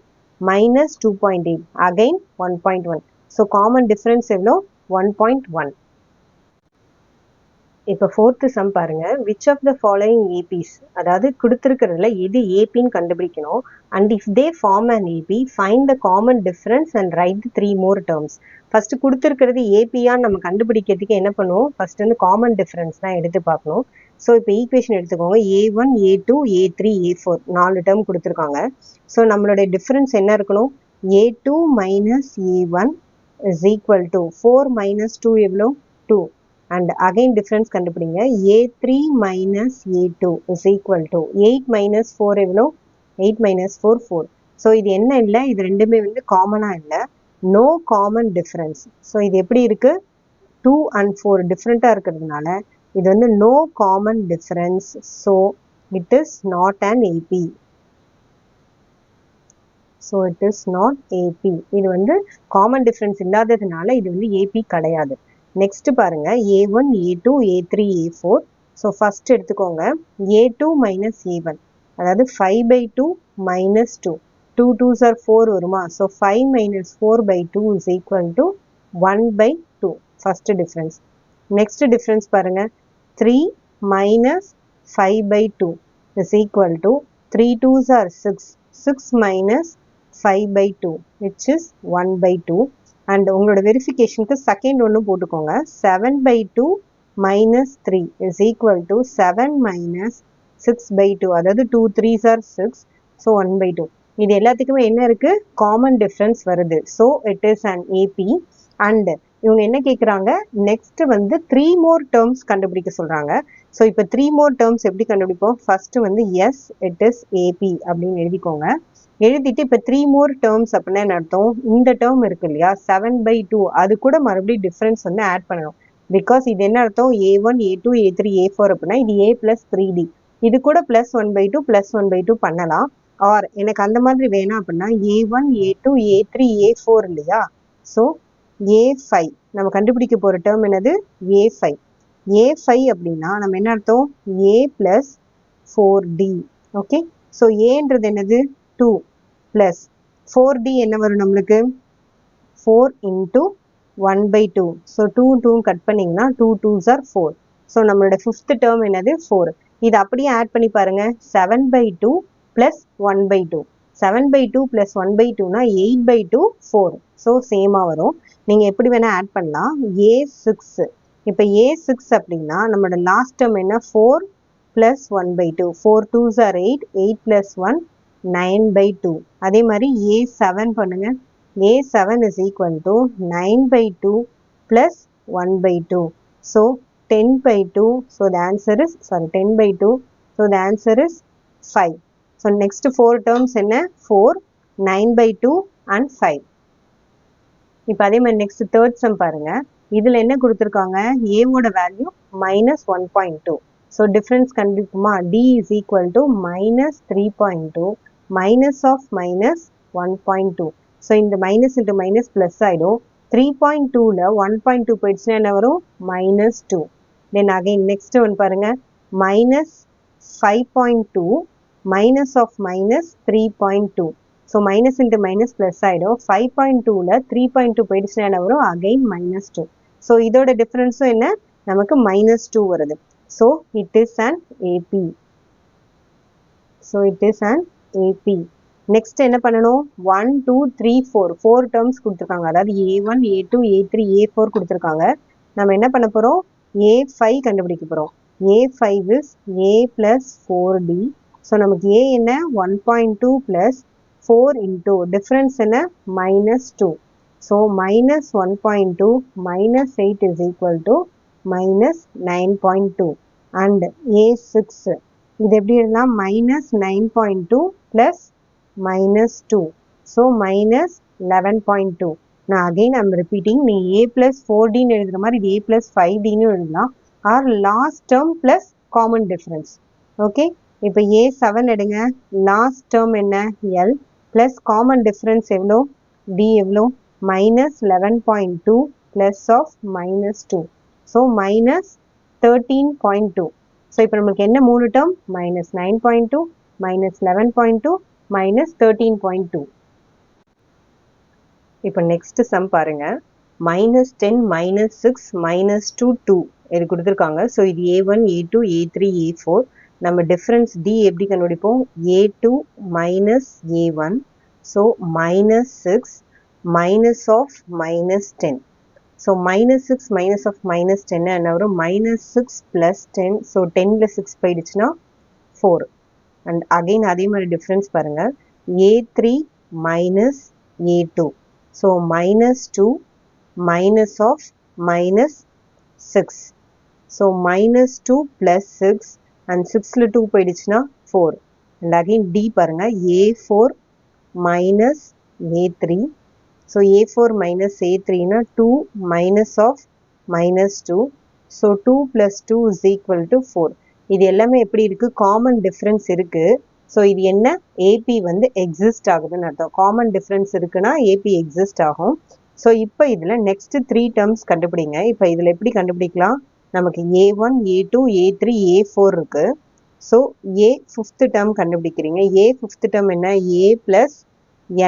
minus 2.8 again 1.1. So common difference எவ்வளோ, 1.1. இப்போ ஃபோர்த்து சம் பாருங்க, which of the following APs, அதாவது கொடுத்துருக்கிறதுல எது ஏபின்னு கண்டுபிடிக்கணும். And if they form an AP find the common difference and write 3 more terms. First கொடுத்துருக்கிறது ஏபியான்னு நம்ம கண்டுபிடிக்கிறதுக்கு என்ன பண்ணுவோம், ஃபர்ஸ்ட் வந்து காமன் டிஃபரன்ஸ் தான் எடுத்து பார்க்கணும். ஸோ இப்போ ஈக்குவேஷன் எடுத்துக்கோங்க, A1 A2 A3 A4 4 term கொடுத்துருக்காங்க. ஸோ நம்மளுடைய டிஃபரன்ஸ் என்ன இருக்கணும், A2 minus A1 is equal to 4 minus 2 எவ்வளோ 2. அண்ட் அகைன் டிஃபரன்ஸ் கண்டுபிடிங்க, A3 minus A2 is equal to 8 minus 4 எவ்வளோ 8 மைனஸ் 4 4. ஸோ இது என்ன இல்லை, இது ரெண்டுமே வந்து காமனாக இல்லை, நோ காமன் டிஃபரன்ஸ். ஸோ இது எப்படி இருக்கு, 2 and 4 டிஃப்ரெண்ட்டாக இருக்கிறதுனால இது வந்து no common difference. So it is not an AP. So it is not AP. இது வந்து காமன் டிஃபரன்ஸ் இல்லாததுனால இது வந்து ஏபி கிடையாது. நெக்ஸ்ட் பாருங்க, A1 A2 A3 A4 so first எடுத்துக்கோங்க a2 minus a1, அதாவது 5/2 minus 2. 2 2s are 4 வருமா? So 5 minus 4/2 is equal to 1/2. First difference. Next difference பாருங்க, 3 minus 5/2 is equal to 3 2s are 6. 6 minus 5/2 which is 1/2. and உங்களோட வெரிஃபிகேஷனுக்கு second ஒன்று போட்டுக்கோங்க, 7/2 minus 3 is equal to 7 minus 6/2, அதாவது 2 3s are 6, so 1/2. இது எல்லாத்துக்குமே என்ன இருக்கு? காமன் டிஃபரன்ஸ் வருது. So it is an AB. And இவங்க என்ன கேட்குறாங்க, நெக்ஸ்ட் வந்து 3 more டேர்ம்ஸ் கண்டுபிடிக்க சொல்றாங்க. ஸோ இப்போ 3 more டேர்ம்ஸ் எப்படி கண்டுபிடிப்போம்? ஃபர்ஸ்ட் வந்து எஸ் இட் இஸ் ஏபி அப்படின்னு எழுதிக்கோங்க. எழுதிட்டு இப்போ 3 more டேர்ம்ஸ் அப்படின்னா என்ன அர்த்தம்? இந்த டேர்ம் இருக்கு இல்லையா 7/2, அது கூட மறுபடியும் டிஃபரன்ஸ் வந்து ஆட் பண்ணணும். பிகாஸ் இது என்ன அர்த்தம்? a1 a2 a3 a4 அப்படின்னா இது a plus 3d, இது கூட plus 1/2 plus 1/2 பண்ணலாம். ஆர் எனக்கு அந்த மாதிரி வேணாம் அப்படின்னா a1 a2 a3 a4 இல்லையா, ஸோ a5 நம்ம கண்டுபிடிக்க போற டேர்ம் என்னது? a5. a5 அப்படின்னா நம்ம என்ன அர்த்தம்? a plus 4d. Okay, so ஏன்றது என்னது? 2 plus 4d என்ன வரும் நம்மளுக்கு? 4 into 1/2. ஸோ 2 2 கட் பண்ணிங்கன்னா 2 2s are 4. ஸோ நம்மளோட ஃபிஃப்த் டேர்ம் என்னது? 4. இது அப்படியே ஆட் பண்ணி பாருங்க, 7/2 plus 1/2. 7/2 plus 1/2னா 8/2 4. ஸோ சேமாக வரும். நீங்கள் எப்படி வேணால் ஆட் பண்ணலாம். a6, இப்போ a6 அப்படின்னா நம்மளோட லாஸ்ட் டேர்ம் என்ன? 4 plus 1/2. 4 2s are 8, 8 plus 1 9/2. அதே மாதிரி a7 பண்ணுங்க, a7 is equal to 9/2 plus 1/2. So 10/2. So the answer is 10/2. So the answer is 5. So next 4 terms என்ன? 4, 9/2 and 5. இப்போ அதே மாதிரி நெக்ஸ்ட் தேர்ட் சம் பாருங்க. இதுல என்ன கொடுத்துருக்காங்க? ஏவோட வேல்யூ -1.2. ஸோ டிஃபரன்ஸ் கண்டுபிடிக்குமா? d is equal to -3.2 minus of -1.2. So இந்த மைனஸ் இன்ட்டு மைனஸ் ப்ளஸ் ஆகிடும். 3.2ல 1.2 போயிடுச்சுன்னா என்ன வரும்? -2. தென் அகைன் நெக்ஸ்ட் ஒன் பாருங்க, -5.2 minus of -3.2. So minus into minus plus ஆகிடும். 5.2ல 3.2 போயிடுச்சுன்னா என்ன வரும்? அகைன் -2. ஸோ இதோட டிஃப்ரென்ஸும் என்ன? நமக்கு -2 வருது. So it is an AP. So it is an AB. Next என்ன பண்ணணும்? 1 2 3 4 4 டேர்ம்ஸ் கொடுத்துருக்காங்க. அதாவது a1 a2 a3 a4 கொடுத்துருக்காங்க. நம்ம என்ன பண்ண போகிறோம்? a5 கண்டுபிடிக்க போகிறோம். a5 is a plus 4d. So நமக்கு a என்ன? 1.2 plus 4 into டிஃப்ரென்ஸ் என்ன? -2. So -1.2 -8 is equal to -9.2. And a6 இது எப்படி இருந்தால் -9.2 plus -2. So -11.2. Now again I am repeating, நீ a plus 4d எழுதுற மாதிரி இது a plus 5d எழுதலாம். or last term plus common difference. Okay, இப்போ a7 எடுங்க, last term என்ன? l plus common difference எவ்வளோ? d எவ்வளோ? -11.2 plus of -2. So -13.2. ஸோ இப்போ நம்மளுக்கு என்ன 3 டேர்ம்? -9.2 -11.2 -13.2. இப்போ நெக்ஸ்ட் சம் பாருங்க, -10 -6 -2 2 இது கொடுத்துருக்காங்க. ஸோ இது a1 a2 a3 a4. நம்ம டிஃப்ரென்ஸ் d எப்படி கண்டுபிடிப்போம்? a2 -a1. So -6 minus of -10. So -6 minus of -10 என்ன வரும்? -6 plus 10. ஸோ 10ல 6 போயிடுச்சுன்னா 4. அண்ட் அகெயின் அதே மாதிரி டிஃப்ரென்ஸ் பாருங்க, a3 minus a2. So -2 minus of -6. So -2 plus 6 and 6ல 2 போயிடுச்சுன்னா 4. அண்ட் அகெயின் d பாருங்க, a4 minus a3. So a4 minus a3னா 2 minus of -2. So 2 plus 2 is equal to 4. இது எல்லாமே எப்படி இருக்கு? காமன் டிஃபரன்ஸ் இருக்கு. ஸோ இது என்ன? ஏபி வந்து எக்ஸிஸ்ட் ஆகுதுன்னு அர்த்தம். காமன் டிஃபரன்ஸ் இருக்குன்னா ஏபி எக்ஸிஸ்ட் ஆகும். ஸோ இப்போ இதில் நெக்ஸ்ட் 3 டேர்ம்ஸ் கண்டுபிடிங்க. இப்போ இதில் எப்படி கண்டுபிடிக்கலாம்? நமக்கு A1 A2 A3 A4 இருக்கு. ஸோ A ஃபிஃப்த் டேர்ம் கண்டுபிடிக்கிறீங்க. A ஃபிஃப்த் டேர்ம் என்ன? A plus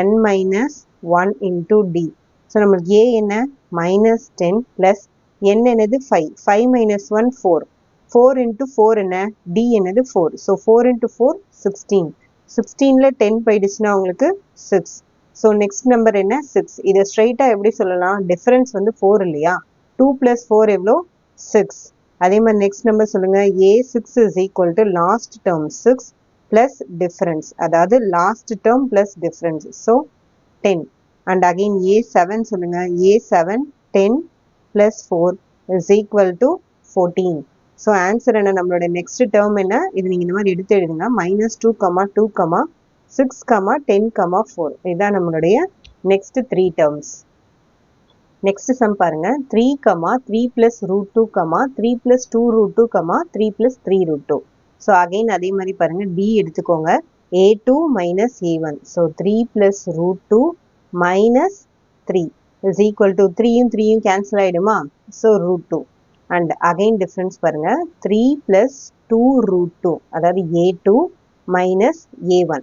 n minus 1 into D. So நம்மளுக்கு A என்ன? minus 10 plus n என்னது 5. 5 minus 1 4. 4 into 4 என்ன? D என்னது 4. So 4 into 4 16. 16ல 10 போயிடுச்சுன்னா உங்களுக்கு 6. ஸோ நெக்ஸ்ட் நம்பர் என்ன? 6. இதை ஸ்ட்ரைட்டாக எப்படி சொல்லலாம்? டிஃபரன்ஸ் வந்து 4 இல்லையா? 2 plus 4 எவ்வளோ? 6. அதே மாதிரி நெக்ஸ்ட் நம்பர் சொல்லுங்க. A6 is equal to last term 6 plus difference. அதாவது last term plus difference. So 10. And again A7 சொல்லுங்க. A7 10 plus 4 is equal to 14. So answer என்ன? நம்மளோட நெக்ஸ்ட் டேர்ம் என்ன? இது நீங்கள் இந்த மாதிரி எடுத்து எழுதுங்க. -2, 2, 6, 10, 4. இதுதான் நம்மளுடைய நெக்ஸ்ட் 3 டேர்ம்ஸ். நெக்ஸ்ட் சம் பாருங்க. 3, 3 plus root 2, 3 plus 2 root 2, 3 plus 3 root 2. So again அதே மாதிரி பாருங்க. D எடுத்துக்கோங்க. A2 minus A1. ஸோ 3 plus root 2 minus 3 is equal to 3யும் 3யும் கேன்சல் ஆயிடுமா? So root 2. And again difference பாருங்க. 3 plus 2 root 2. அதாவது A2 minus A1.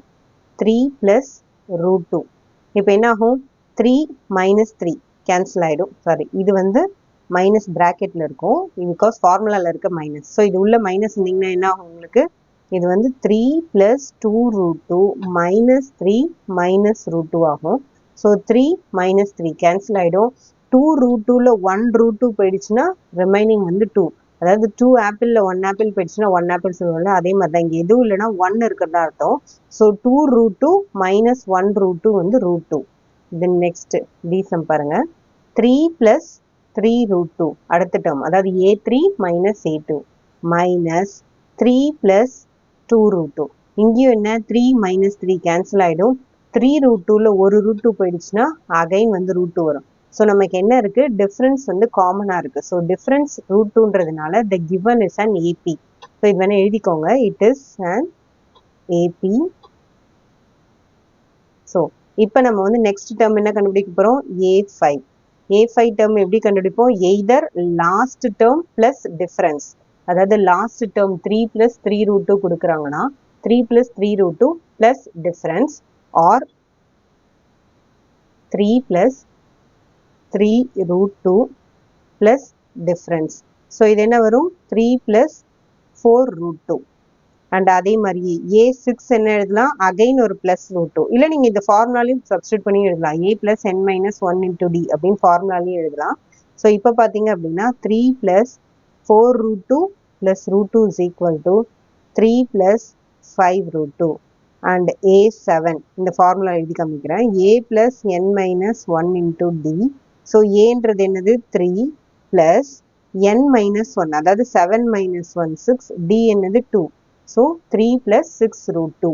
3 plus root 2. இப்போ என்ன ஆகும்? 3 minus 3 கேன்சல் ஆகிடும். சாரி, இது வந்து மைனஸ் ப்ராக்கெட்டில் இருக்கும். பிகாஸ் ஃபார்முலாவில் இருக்க மைனஸ். ஸோ இது உள்ள மைனஸ் இருந்தீங்கன்னா என்ன ஆகும் உங்களுக்கு? இது வந்து 3 plus 2 root 2 minus 3 minus root 2 ஆகும். ஸோ 3 minus 3 கேன்சல் ஆகிடும். 2 root 2ல 1 root 2 போயிடுச்சுன்னா ரிமைனிங் வந்து 2. அதாவது 2 ஆப்பிளில் 1 ஆப்பிள் போயிடுச்சுன்னா 1 ஆப்பிள் சொல்லுவோம்ல, அதே மாதிரி தான் இங்கே எதுவும் இல்லைன்னா 1 இருக்கிறதா அர்த்தம். ஸோ 2 root 2 minus 1 root 2 வந்து root 2. Then next d sum பாருங்க. 3 plus 3 root 2 அடுத்த டேர்ம், அதாவது A3 minus A2 minus 3 plus 2 root 2. இங்கேயும் என்ன? 3 minus 3 கேன்சல் ஆகிடும். 3 root 2ல ஒரு root 2 போயிடுச்சுன்னா அகைன் வந்து root 2 வரும். ஸோ நமக்கு என்ன இருக்கு? டிஃபரன்ஸ் வந்து காமனாக இருக்கு. So difference root 2ன்றதுனால the given is an AP. So இது வேணா எழுதிக்கோங்க. It is an AP. So இப்போ நம்ம வந்து நெக்ஸ்ட் டேர்ம் என்ன கண்டுபிடிக்க போகிறோம்? A5. A5 டேர்ம் எப்படி கண்டுபிடிப்போம்? Either last term plus difference. அதாவது லாஸ்ட் டேர்ம் 3 plus 3 root 2 கொடுக்குறாங்கன்னா 3 plus 3 root 2 plus difference, or 3 plus 3 root 2 plus difference. So இது என்ன வரும்? 3 plus 4 root 2. அண்ட் அதே மாதிரி A6 என்ன எழுதலாம்? அகைன் ஒரு பிளஸ் ரூட் 2. இல்லை நீங்கள் இந்த ஃபார்முலாலையும் சப்ஸ்டியூட் பண்ணி எழுதலாம். A plus n minus 1 into D அப்படின்னு ஃபார்முலாலையும் எழுதலாம். ஸோ இப்போ பார்த்தீங்க அப்படின்னா 3 plus 4 root 2 plus root 2 is equal to 3 plus 5 root 2. And A7 இந்த ஃபார்முலா எழுதி காமிக்கிறேன். A plus n minus 1 into D. So ஏன்றது என்னது? 3 plus n minus 1, அதாவது 7 minus 1 6. D என்னது? 2. So 3 plus 6 root 2.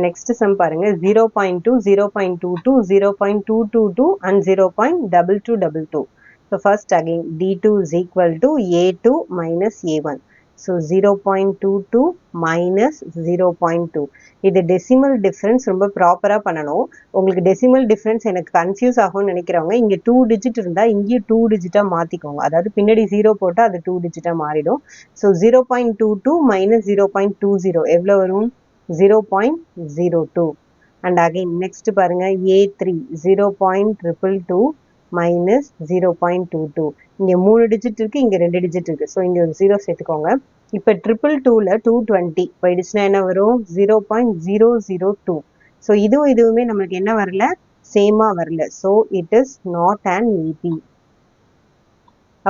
Next sum பாருங்க. 0.2, 0.22, 0.222 and 0.2222. So first again D2 is equal to A2 minus A1. So 0.22 minus 0.2. இது decimal difference ரொம்ப ப்ராப்பராக பண்ணணும். உங்களுக்கு டெசிமல் டிஃபரன்ஸ் எனக்கு கன்ஃபியூஸ் ஆகும்னு நினைக்கிறவங்க இங்கே 2 டிஜிட் இருந்தால் இங்கேயும் 2 டிஜிட்டாக மாற்றிக்கோங்க. அதாவது பின்னாடி 0 போட்டால் அது 2 டிஜிட்டாக மாறிடும். ஸோ 0.22 minus 0.20 எவ்வளோ வரும்? 0.02. அண்ட் அகைன் நெக்ஸ்ட் பாருங்க. A3 0.222 minus 0.22. இங்கே 3 டிஜிட் இருக்குது, இங்கே 2 டிஜிட் இருக்குது. ஸோ இங்கே ஒரு 0 சேர்த்துக்கோங்க. இப்போ 222ல 220 போயிடுச்சுன்னா என்ன வரும்? 0.002. ஸோ இதுவுமே நம்மளுக்கு என்ன வரல? சேமாக வரல. So it is not an AB.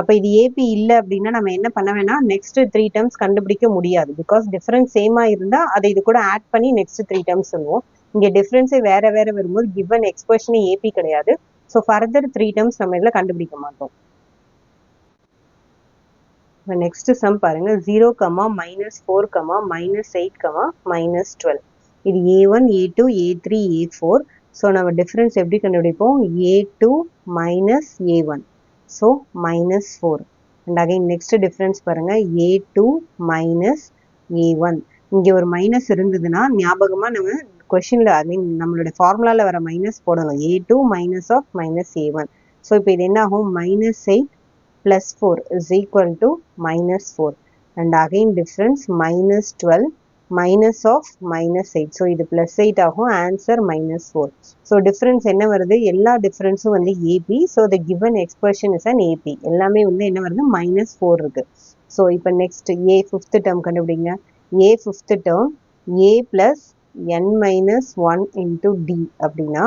அப்போ இது ஏபி இல்லை அப்படின்னா நம்ம என்ன பண்ண வேணாம்? நெக்ஸ்ட் 3 டேர்ம்ஸ் கண்டுபிடிக்க முடியாது. பிகாஸ் டிஃபரன்ஸ் சேமாக இருந்தால் அதை இது கூட ஆட் பண்ணி நெக்ஸ்ட் 3 டேர்ம்ஸ் சொல்லுவோம். இங்கே டிஃபரன்ஸே வேற வரும்போது கிவன் எக்ஸ்பிரஷனே ஏபி கிடையாது. ஸோ ஃபர்தர் 3 டேர்ம்ஸ் நம்ம இதில் கண்டுபிடிக்க மாட்டோம். நெக்ஸ்ட் சம் பாருங்க. 0, -4, -8, -12. இது A1, A2, A3, A4. So நம்ம டிஃபரன்ஸ் எப்படி கண்டுபிடிப்போம்? A2 minus A1. So -4. And again next difference பாருங்க. A2 minus A1. இங்கே ஒரு மைனஸ் இருந்ததுன்னா ஞாபகமாக நம்ம கொஷினில் நம்மளோட ஃபார்முலாவில் வர மைனஸ் போடணும். A2 minus of minus A1. So இப்போ இது என்ன ஆகும்? -8 plus 4 is equal to minus 4. And again difference minus 12 minus of minus 8. So இது plus 8 ஆகும். Answer minus 4. So difference என்ன வருது? எல்லா differenceம் வந்து AP. So the given expression is an AP. எல்லாமே வந்து என்ன வருது? minus 4 இருக்கு. So இப்போ next A fifth term கண்டுபிடிங்க. A fifth term A plus n minus 1 into D அப்படின்னா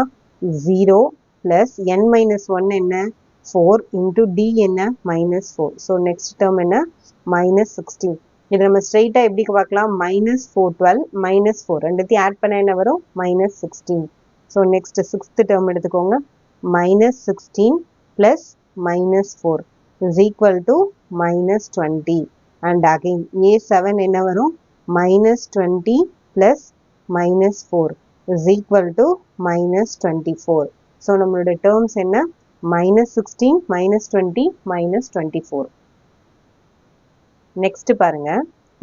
0 plus n minus 1 என்ன? 4 into D என்ன? minus 4. So next term என்ன? minus 16. இது நம்ம ஸ்ட்ரெயிட்டா எப்படி பார்க்கலாம்? minus 412 minus 4 ரெண்டுத்தையும் ஆட் பண்ண என்ன வரும்? minus 16. So next sixth term எடுத்துக்கோங்க. minus 16 plus minus 4 is equal to minus 20. And again A7 என்ன வரும்? minus 20 plus minus 4 is equal to minus 24. So நம்மளோட terms என்ன? minus 16, minus 20, minus 24. Next பாருங்க.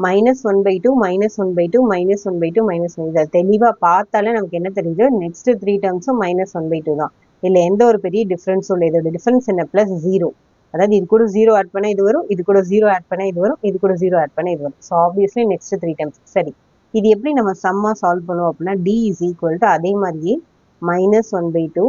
minus 1 by 2, minus 1 by 2, minus 1 by 2, minus 1. இதை தெளிவா பார்த்தாலே நமக்கு என்ன தெரியுது? next 3 termsம் minus 1 by 2 தான். இல்லை எந்த ஒரு பெரிய டிஃபரன்ஸும் இல்லை. இதோட டிஃபரன்ஸ் என்ன? plus 0. அதாவது இது கூட 0 ஆட் பண்ண இது வரும், இது கூட 0 ஆட் பண்ண இது வரும், இது கூட 0 ஆட் பண்ண இது வரும். So obviously next 3 terms. சரி, இது எப்படி நம்ம சம்மா சால்வ் பண்ணுவோம் அப்படின்னா D is equal to அதே மாதிரியே minus 1 by 2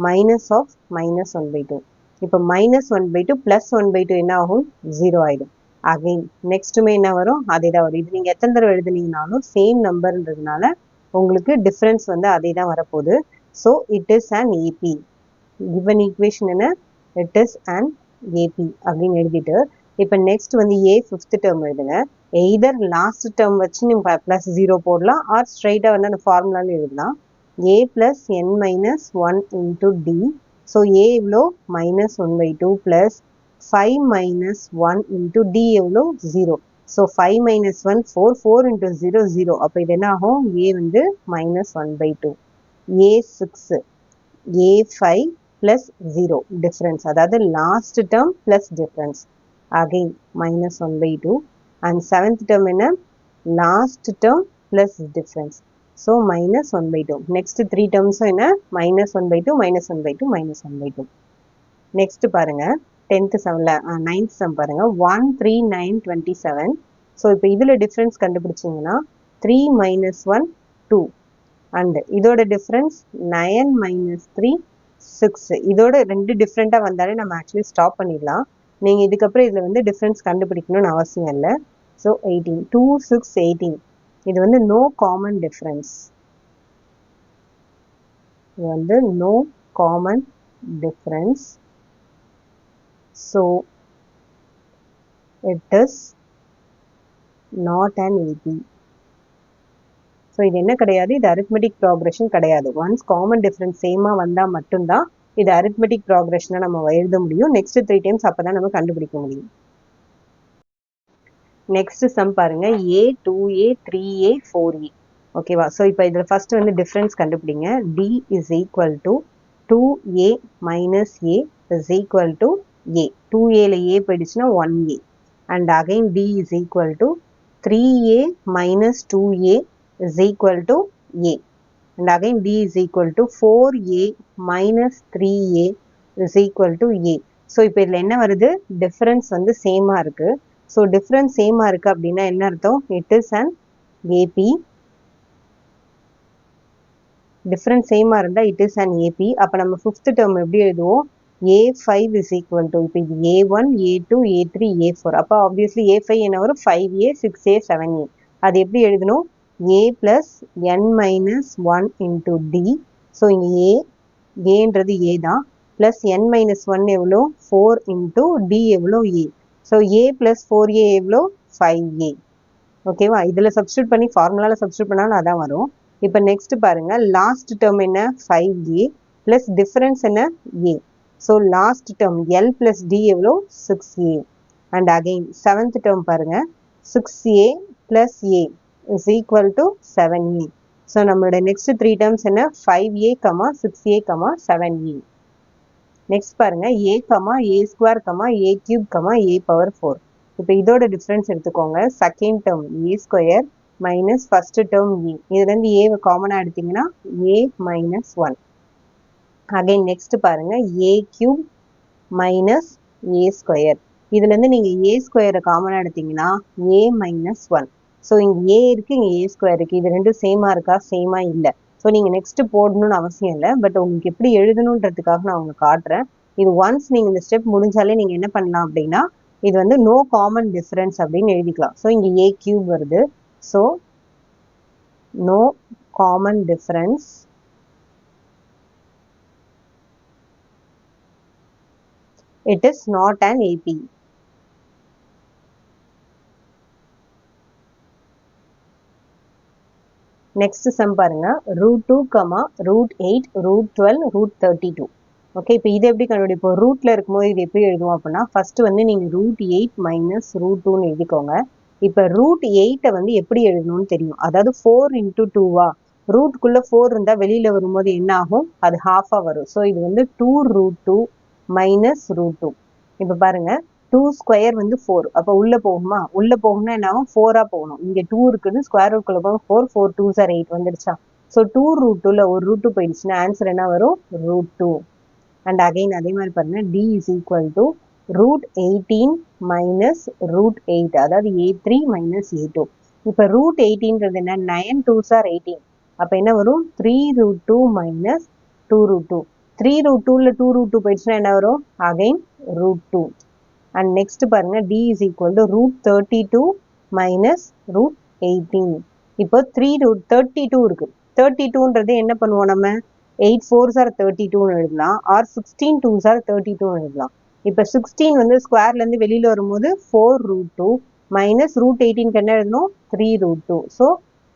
minus of minus 1 by 2. இப்போ minus 1 by 2 plus 1 by 2 என்ன ஆகும்? 0 ஆயிடும். அகைன் நெக்ஸ்ட்டுமே என்ன வரும்? அதே தான் வரும். இது நீங்கள் எத்தனை தடவை எழுதுனீங்கனாலும் சேம் நம்பர்ன்றதுனால உங்களுக்கு டிஃப்ரென்ஸ் வந்து அதே தான் வரப்போகுது. So it is an AB. Given equation என்ன? இட் இஸ் அன் ஏபி அப்படின்னு எழுதிட்டு இப்போ நெக்ஸ்ட் வந்து A ஃபிஃப்த் டேர்ம் எழுதுங்க. எய்தர் லாஸ்ட் டேர்ம் வச்சு நீங்கள் ப்ளஸ் 0 போடலாம், ஆர் ஸ்ட்ரைட்டாக வந்து அந்த ஃபார்முலான்னு எழுதலாம். A plus n minus 1 into D. So A எவ்வளோ? minus 1 by 2 plus 5 minus 1 into D எவ்வளோ? 0. So 5 minus 1 4, 4 into 0 0. அப்போ இது என்ன ஆகும்? A வந்து minus 1 by 2. A6 A5 plus 0 difference. அதாவது last term plus difference. Again minus 1 by 2. And seventh term என்ன? last term plus difference. So minus 1 by 2. Next 3 terms என்ன? minus 1 by 2, minus 1 by 2, minus 1 by 2. Next பாருங்க 10th sumல 9th sum பாருங்க 1, 3, 9, 27. So இப்போ இதில் difference கண்டுபிடிச்சிங்கன்னா 3 minus 1, 2. And இதோட difference 9 minus 3, 6. இதோட ரெண்டு டிஃப்ரெண்ட்டாக வந்தாலே நம்ம ஆக்சுவலி ஸ்டாப் பண்ணிடலாம். நீங்கள் இதுக்கப்புறம் இதில் வந்து டிஃப்ரென்ஸ் கண்டுபிடிக்கணும்னு அவசியம் இல்லை. ஸோ 18 2, 6, 18. இது வந்து நோ காமன் டிஃப்ரென்ஸ். இது வந்து no common difference. So it is not an AP. So இது என்ன கிடையாது? இது அரித்மெட்டிக் ப்ராக்ரெஷன் கிடையாது. ஒன்ஸ் காமன் டிஃப்ரென்ஸ் சேமாக வந்தால் மட்டும்தான் இது அரித்மெட்டிக் ப்ராக்ரெஷனை நம்ம எழுத முடியும். நெக்ஸ்ட் 3 டைம்ஸ் அப்போ தான் நம்ம கண்டுபிடிக்க முடியும். நெக்ஸ்ட் சம் பாருங்க A2A 3A 4A. ஓகேவா? ஸோ இப்போ இதில் ஃபர்ஸ்ட் வந்து டிஃப்ரென்ஸ் கண்டுபிடிங்க. D is equal to 2A minus A is equal to A. 2Aல A போயிடுச்சுன்னா 1A. And again D is equal to 3A minus 2A is equal to A. And again D is equal to 4A minus 3A is equal to A. So இப்போ இதில் என்ன வருது? Difference வந்து சேமாக இருக்குது. So difference சேமாக இருக்குது அப்படின்னா என்ன அர்த்தம்? It is an AB. Difference சேமாக இருந்தால் இட் இஸ் அன் ஏபி. அப்போ நம்ம ஃபிஃப்த் டேர்ம் எப்படி எழுதுவோம்? A5 is equal to இப்போ இது A1, A2, A3, A4. அப்போ ஆப்வியஸ்லி A5 என்ன வரும்? 5A, 6A, 7A. அது எப்படி எழுதணும்? A plus n minus 1 into D. So இங்கே ஏன்றது A தான். ப்ளஸ் n minus 1 எவ்வளோ? 4 into D எவ்வளோ? A. So A plus 4A எவ்வளோ? 5A. ஓகேவா? இதில் சப்ஸ்டியூட் பண்ணி ஃபார்முலாவில் சப்ஸ்டியூட் பண்ணாலும் அதான் வரும். இப்போ நெக்ஸ்ட் பாருங்க, லாஸ்ட் டேர்ம் என்ன? 5A ப்ளஸ் டிஃபரன்ஸ் என்ன? A. So last term L plus D எவ்வளோ? 6A. And again seventh term பாருங்க, 6A plus A is equal to 7A. So நம்மளோட நெக்ஸ்ட் 3 டேர்ம்ஸ் என்ன? 5A, 6A, 7A. நெக்ஸ்ட் பாருங்க A, A square, A cube, A power 4. இப்போ இதோட difference எடுத்துக்கோங்க. Second term A square minus first term A. இதுலேருந்து ஏவை காமனாக எடுத்தீங்கன்னா A minus 1. அகைன் நெக்ஸ்ட் பாருங்க A cube minus A square. இதுலேருந்து நீங்கள் ஏ ஸ்கொயரை காமனாக எடுத்தீங்கன்னா ஏ மைனஸ் ஒன். ஸோ இங்கே ஏ இருக்குது, இங்கே ஏ ஸ்கொயர் இருக்குது. இது ரெண்டும் சேமாக இருக்கா? சேமாக இல்லை. ஸோ நீங்கள் நெக்ஸ்ட்டு போடணும்னு அவசியம் இல்லை. பட் உங்களுக்கு எப்படி எழுதணுன்றதுக்காக நான் உங்களுக்கு காட்டுறேன். இது ஒன்ஸ் நீங்கள் இந்த ஸ்டெப் முடிஞ்சாலே நீங்கள் என்ன பண்ணலாம் அப்படின்னா இது வந்து நோ காமன் டிஃபரன்ஸ் அப்படின்னு எழுதிக்கலாம். ஸோ இங்கே ஏ கியூப் வருது. So no common difference it is not an AP. Next sum பாருங்க √2, √8, √12, √32. ஓகே, இப்போ இது எப்படி கண்டுபிடிப்போம்? ரூட்ல இருக்கும்போது இது எப்படி எழுதுவோம் அப்படின்னா ஃபர்ஸ்ட் வந்து நீங்க √8 மைனஸ் √2ன்னு எழுதிக்கோங்க. இப்போ √8 வந்து எப்படி எழுதணும்னு தெரியும். அதாவது 4 × 2வா, ரூட்குள்ள 4 இருந்தா வெளியில வரும்போது என்ன ஆகும்? அது ஹாஃபா வரும். ஸோ இது வந்து 2√2 மைனஸ் √2. இப்போ பாருங்க 2 ஸ்கொயர் வந்து 4. அப்போ உள்ள போகுமா? உள்ள போகணும்னா என்ன ஆகும்? 4ஆ போகணும். இங்க 2 இருக்குது, ஸ்கொயர் ரூட்குள்ள போகும் 4, 4 2s are 8 வந்துடுச்சா? ஸோ 2√2ல ஒரு ரூட் போயிடுச்சுன்னா ஆன்சர் என்ன வரும்? √2. அண்ட் அகைன் அதே மாதிரி பாருங்க d is equal to √18 minus √8, அதாவது a3 மைனஸ் a2. இப்போ √18ன்றது என்ன? 9 2s are 18. அப்போ என்ன வரும்? 3√2 மைனஸ் 2√2. 3√2ல 2√2 போயிடுச்சுன்னா என்ன வரும்? அகைன் √2. அண்ட் நெக்ஸ்ட் பாருங்க d is equal to √32 minus √18. இப்போ 3√32 இருக்கு. 32ன்றது என்ன பண்ணுவோம் நம்ம? 8 4s are 32ன்னு எழுதலாம், ஆர் 16 2s are 32ன்னு எழுதலாம். இப்போ 16 வந்து ஸ்கொயர்லேருந்து வெளியில் வரும்போது 4√2 மைனஸ் √18க்கு என்ன எழுதணும்? 3√2. So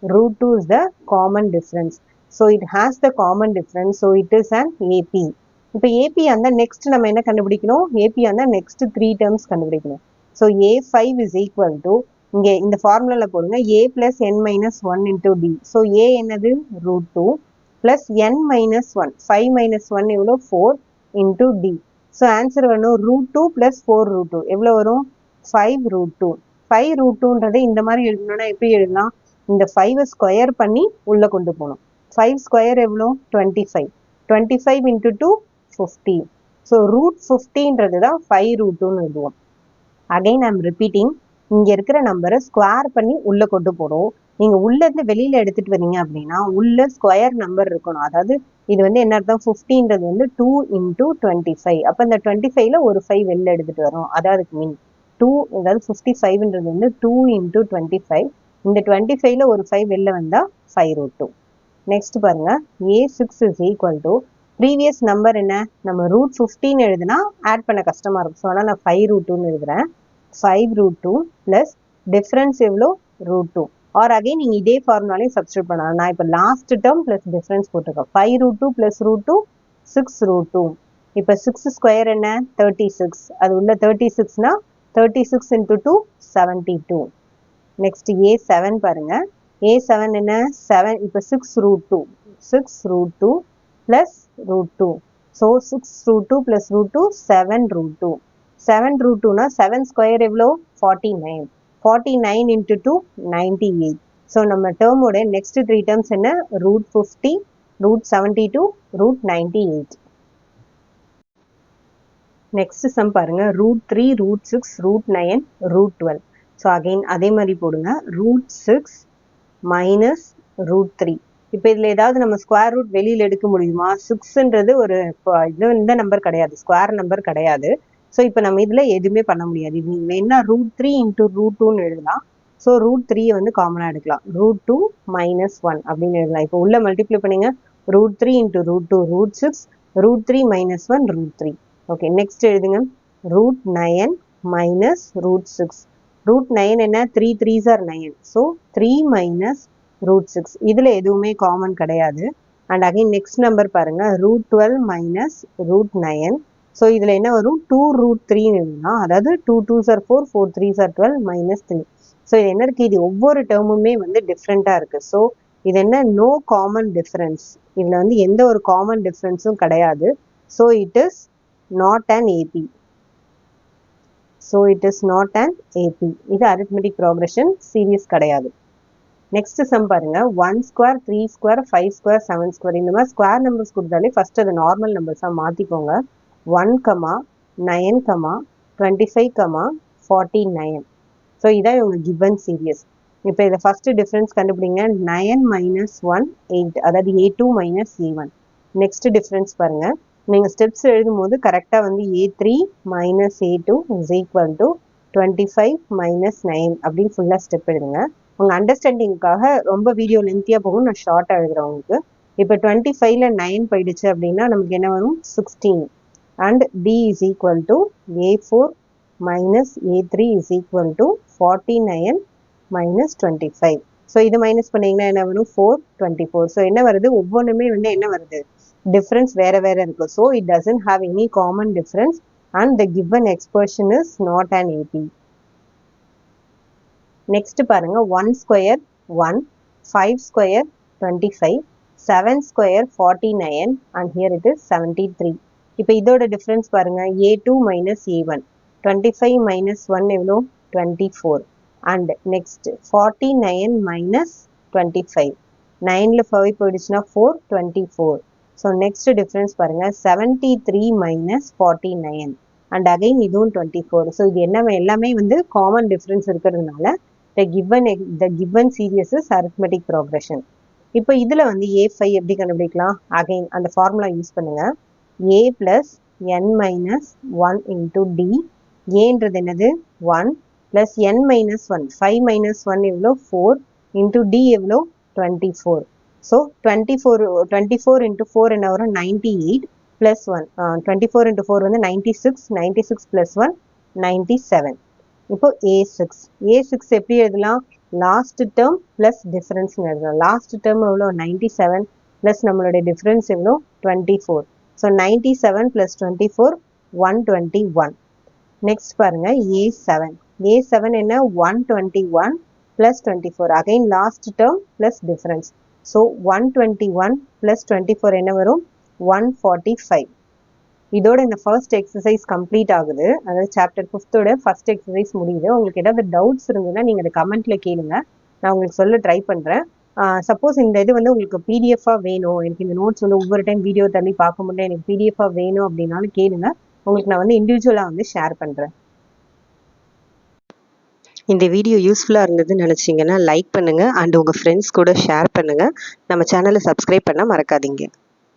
√2 is the common difference. So it has the common difference. So it is an AP. இப்போ AP அந்த நெக்ஸ்ட் நம்ம என்ன கண்டுபிடிக்கணும்? AP அந்த நெக்ஸ்ட் 3 terms கண்டுபிடிக்கணும். So A5 is equal to இங்கே இந்த ஃபார்முலாவில் போடுங்க A plus n minus 1 into D. So A என்னது? √2 plus n minus 1. 5 minus 1 எவ்வளோ? 4 into D. ஸோ ஆன்சர் வேணும் √2 plus 4√2 எவ்வளோ வரும்? 5√2. 5√2ன்றது இந்த மாதிரி எழுதணும்னா எப்படி எழுதலாம்? இந்த 5 ஸ்கொயர் பண்ணி உள்ள கொண்டு போகணும். 5 ஸ்கொயர் எவ்வளோ? 25. 25 into 2 50. ஸோ √50ன்றது தான் 5√2ன்னு எழுதுவோம். அகைன் ஐம் ரிப்பீட்டிங், இங்கே இருக்கிற நம்பரை ஸ்கொயர் பண்ணி உள்ளே கொண்டு போகிறோம். நீங்கள் உள்ளேருந்து வெளியில் எடுத்துகிட்டு வரீங்க அப்படின்னா உள்ள ஸ்கொயர் நம்பர் இருக்கணும். அதாவது இது வந்து என்ன அர்த்தம்? 50ன்றது வந்து 2 into 25. அப்போ இந்த 25ல ஒரு 5 வெளில எடுத்துகிட்டு வரும். அதாவது மீன் 2, அதாவது 55ன்றது வந்து 2 into 25. இந்த 25ல ஒரு 5 வெளில வந்தால் 5√2. நெக்ஸ்ட் பாருங்க A6 is equal to previous number என்ன? நம்ம √15 எழுதுனா ஆட் பண்ண கஷ்டமாக இருக்கும். ஸோ ஆனால் நான் 5√2ன்னு எழுதுறேன். 5√2 ப்ளஸ் டிஃப்ரென்ஸ் எவ்வளோ? √2. ஆர் அகைன் நீங்கள் இதே ஃபார்முலாலையும் சப்ஸ்டியூட் பண்ணலாம். நான் இப்போ லாஸ்ட் டேர்ம் ப்ளஸ் டிஃப்ரென்ஸ் போட்டிருக்கேன். 5√2 ப்ளஸ் √2 6√2. இப்போ 6 ஸ்கொயர் என்ன? 36. அது உள்ள 36னா 36 into 2 72. நெக்ஸ்ட் A7 பாருங்க. A7 என்ன? 7. இப்போ 6√2. 6√2 plus √2. So 6√2 plus √2 7√2. 7√2னா 7 ஸ்கொயர் எவ்வளோ? 49. 49 into 2 98. ஸோ நம்ம டேர்மோட நெக்ஸ்ட் 3 டேர்ம்ஸ் என்ன? √50, √72, √98. நெக்ஸ்ட் சம் பாருங்க √3, √6, √9, √12. ஸோ அகைன் அதே மாதிரி போடுங்க √6 மைனஸ் √3. இப்போ இதில் ஏதாவது நம்ம ஸ்கொயர் ரூட் வெளியில் எடுக்க முடியுமா? 6ன்றது ஒரு இந்த நம்பர் கிடையாது, ஸ்கொயர் நம்பர் கிடையாது. ஸோ இப்போ நம்ம இதில் எதுவுமே பண்ண முடியாது. இது நீங்கள் என்ன √3 into √2ன்னு எழுதலாம். ஸோ √3 வந்து காமனாக எடுக்கலாம். √2 மைனஸ் 1 அப்படின்னு எழுதலாம். இப்போ உள்ள மல்டிப்ளை பண்ணிங்க √3 into √2 √6, √3 மைனஸ் 1 √3. ஓகே, நெக்ஸ்ட் எழுதுங்க √9 மைனஸ் √6. √9 என்ன? 3 3s are 9. So 3 minus √6. இதில் எதுவுமே காமன் கிடையாது. அண்ட் அகைன் நெக்ஸ்ட் நம்பர் பாருங்க √12 மைனஸ் √9. ஸோ இதில் என்ன வரும்? 2√3ன்னு எழுதுனா, அதாவது 2 2s are 4, 4 3s are 12 minus 3. So இது என்ன இருக்குது? இது ஒவ்வொரு டேர்முமே வந்து டிஃப்ரெண்ட்டாக இருக்குது. ஸோ இது என்ன? No common difference. இதில் வந்து எந்த ஒரு காமன் டிஃப்ரென்ஸும் கிடையாது. So it is not an AP. So it is not an AP. இது அரித்மெட்டிக் ப்ராக்ரெஷன் சீரியஸ் கிடையாது. நெக்ஸ்ட் சம் பாருங்க 1 ஸ்கொயர் 3 ஸ்கொயர் 5 ஸ்கொயர் 7 ஸ்கொயர். இந்த மாதிரி ஸ்கொயர் நம்பர்ஸ் கொடுத்தாலே ஃபர்ஸ்ட் அது நார்மல் நம்பர்ஸாக மாற்றிக்கோங்க. 1, 9, 25, 49. ஸோ இதான் இவங்க கிவன் சீரியஸ். இப்போ இதை ஃபர்ஸ்ட் டிஃபரன்ஸ் கண்டுபிடிங்க. 9 minus 1 8, அதாவது A2 minus A1. Next difference பாருங்க. நீங்கள் ஸ்டெப்ஸ் எழுதும்போது கரெக்டாக வந்து A3 minus A2 is equal to 25 minus 9 அப்படின்னு ஃபுல்லாக ஸ்டெப் எழுதுங்க. உங்கள் அண்டர்ஸ்டாண்டிங்காக ரொம்ப வீடியோ லென்த்தியாக போகும், நான் ஷார்ட்டாக எழுதுறேன் உங்களுக்கு. இப்போ 25ல 9 போயிடுச்சு அப்படின்னா நமக்கு என்ன வரும்? 16. And D is equal to A4 minus A3 is equal to 49 minus 25. So இது மைனஸ் பண்ணிங்கன்னா என்ன வரும்? 424. ஸோ என்ன வருது? ஒவ்வொன்றுமே வந்து என்ன வருது? டிஃப்ரென்ஸ் வேற வேற இருக்கு. So it doesn't have any common difference and the given expression is not an AP. Next பாருங்க. 1 square 1, 5 square 25, 7 square 49 and here it is 73. இப்போ இதோட டிஃப்ரென்ஸ் பாருங்க. A2 minus A1. 25 minus 1 எவ்வளோ? 24. And next 49 minus 25. 9ல 5 போயிடுச்சுன்னா 4, 24. So next difference பாருங்க. 73 minus 49. And again இதுவும் 24. So இது என்ன எல்லாமே வந்து காமன் டிஃப்ரென்ஸ் இருக்கிறதுனால the given series is arithmetic progression. இப்போ இதுல வந்து A5 எப்படி கண்டுபிடிக்கலாம்? அகைன் அந்த ஃபார்முலா யூஸ் பண்ணுங்க. A plus n minus 1 into D. ஏன்றது என்னது? 1 plus n minus 1. 5 minus 1 எவ்வளோ? 4 into D எவ்வளோ? 24. ஸோ 24 into 4 என்ன வரும்? 98 plus 1. 24 into 4 வந்து 96. 96 plus 1 97. இப்போ A6 எப்படி எழுதலாம்? லாஸ்ட் டேர்ம் பிளஸ் டிஃபரன்ஸ் எழுதலாம். லாஸ்ட் டேர்ம் எவ்வளோ? 97 பிளஸ் நம்மளுடைய டிஃபரன்ஸ் எவ்வளோ? 24. So 97 plus 24 121. நெக்ஸ்ட் பாருங்க. A7 என்ன? 121 plus 24. Again last term plus difference. So 121 plus 24 என்ன வரும்? 145. இதோட இந்த ஃபர்ஸ்ட் எக்ஸசைஸ் கம்ப்ளீட் ஆகுது. அதாவது சாப்டர் 5ோட ஃபர்ஸ்ட் எக்ஸசைஸ் முடியுது. உங்களுக்கு ஏதாவது டவுட்ஸ் இருந்ததுன்னா நீங்கள் அதை கமெண்ட்ல கேளுங்க, நான் உங்களுக்கு சொல்ல ட்ரை பண்ணுறேன். சப்போஸ் இந்த இது வந்து உங்களுக்கு பிடிஎஃபாக வேணும், எனக்கு இந்த நோட்ஸ் வந்து ஒவ்வொரு டைம் வீடியோ தள்ளி பார்க்க முடியல, எனக்கு பிடிஎஃபாக வேணும் அப்படின்னாலும் கேளுங்க, உங்களுக்கு நான் வந்து இண்டிவிஜுவலாக வந்து ஷேர் பண்ணுறேன். இந்த வீடியோ யூஸ்ஃபுல்லாக இருந்ததுன்னு நினச்சிங்கன்னா லைக் பண்ணுங்கள் அண்ட் உங்கள் ஃப்ரெண்ட்ஸ் கூட ஷேர் பண்ணுங்கள். நம்ம சேனலை சப்ஸ்கிரைப் பண்ண மறக்காதீங்க.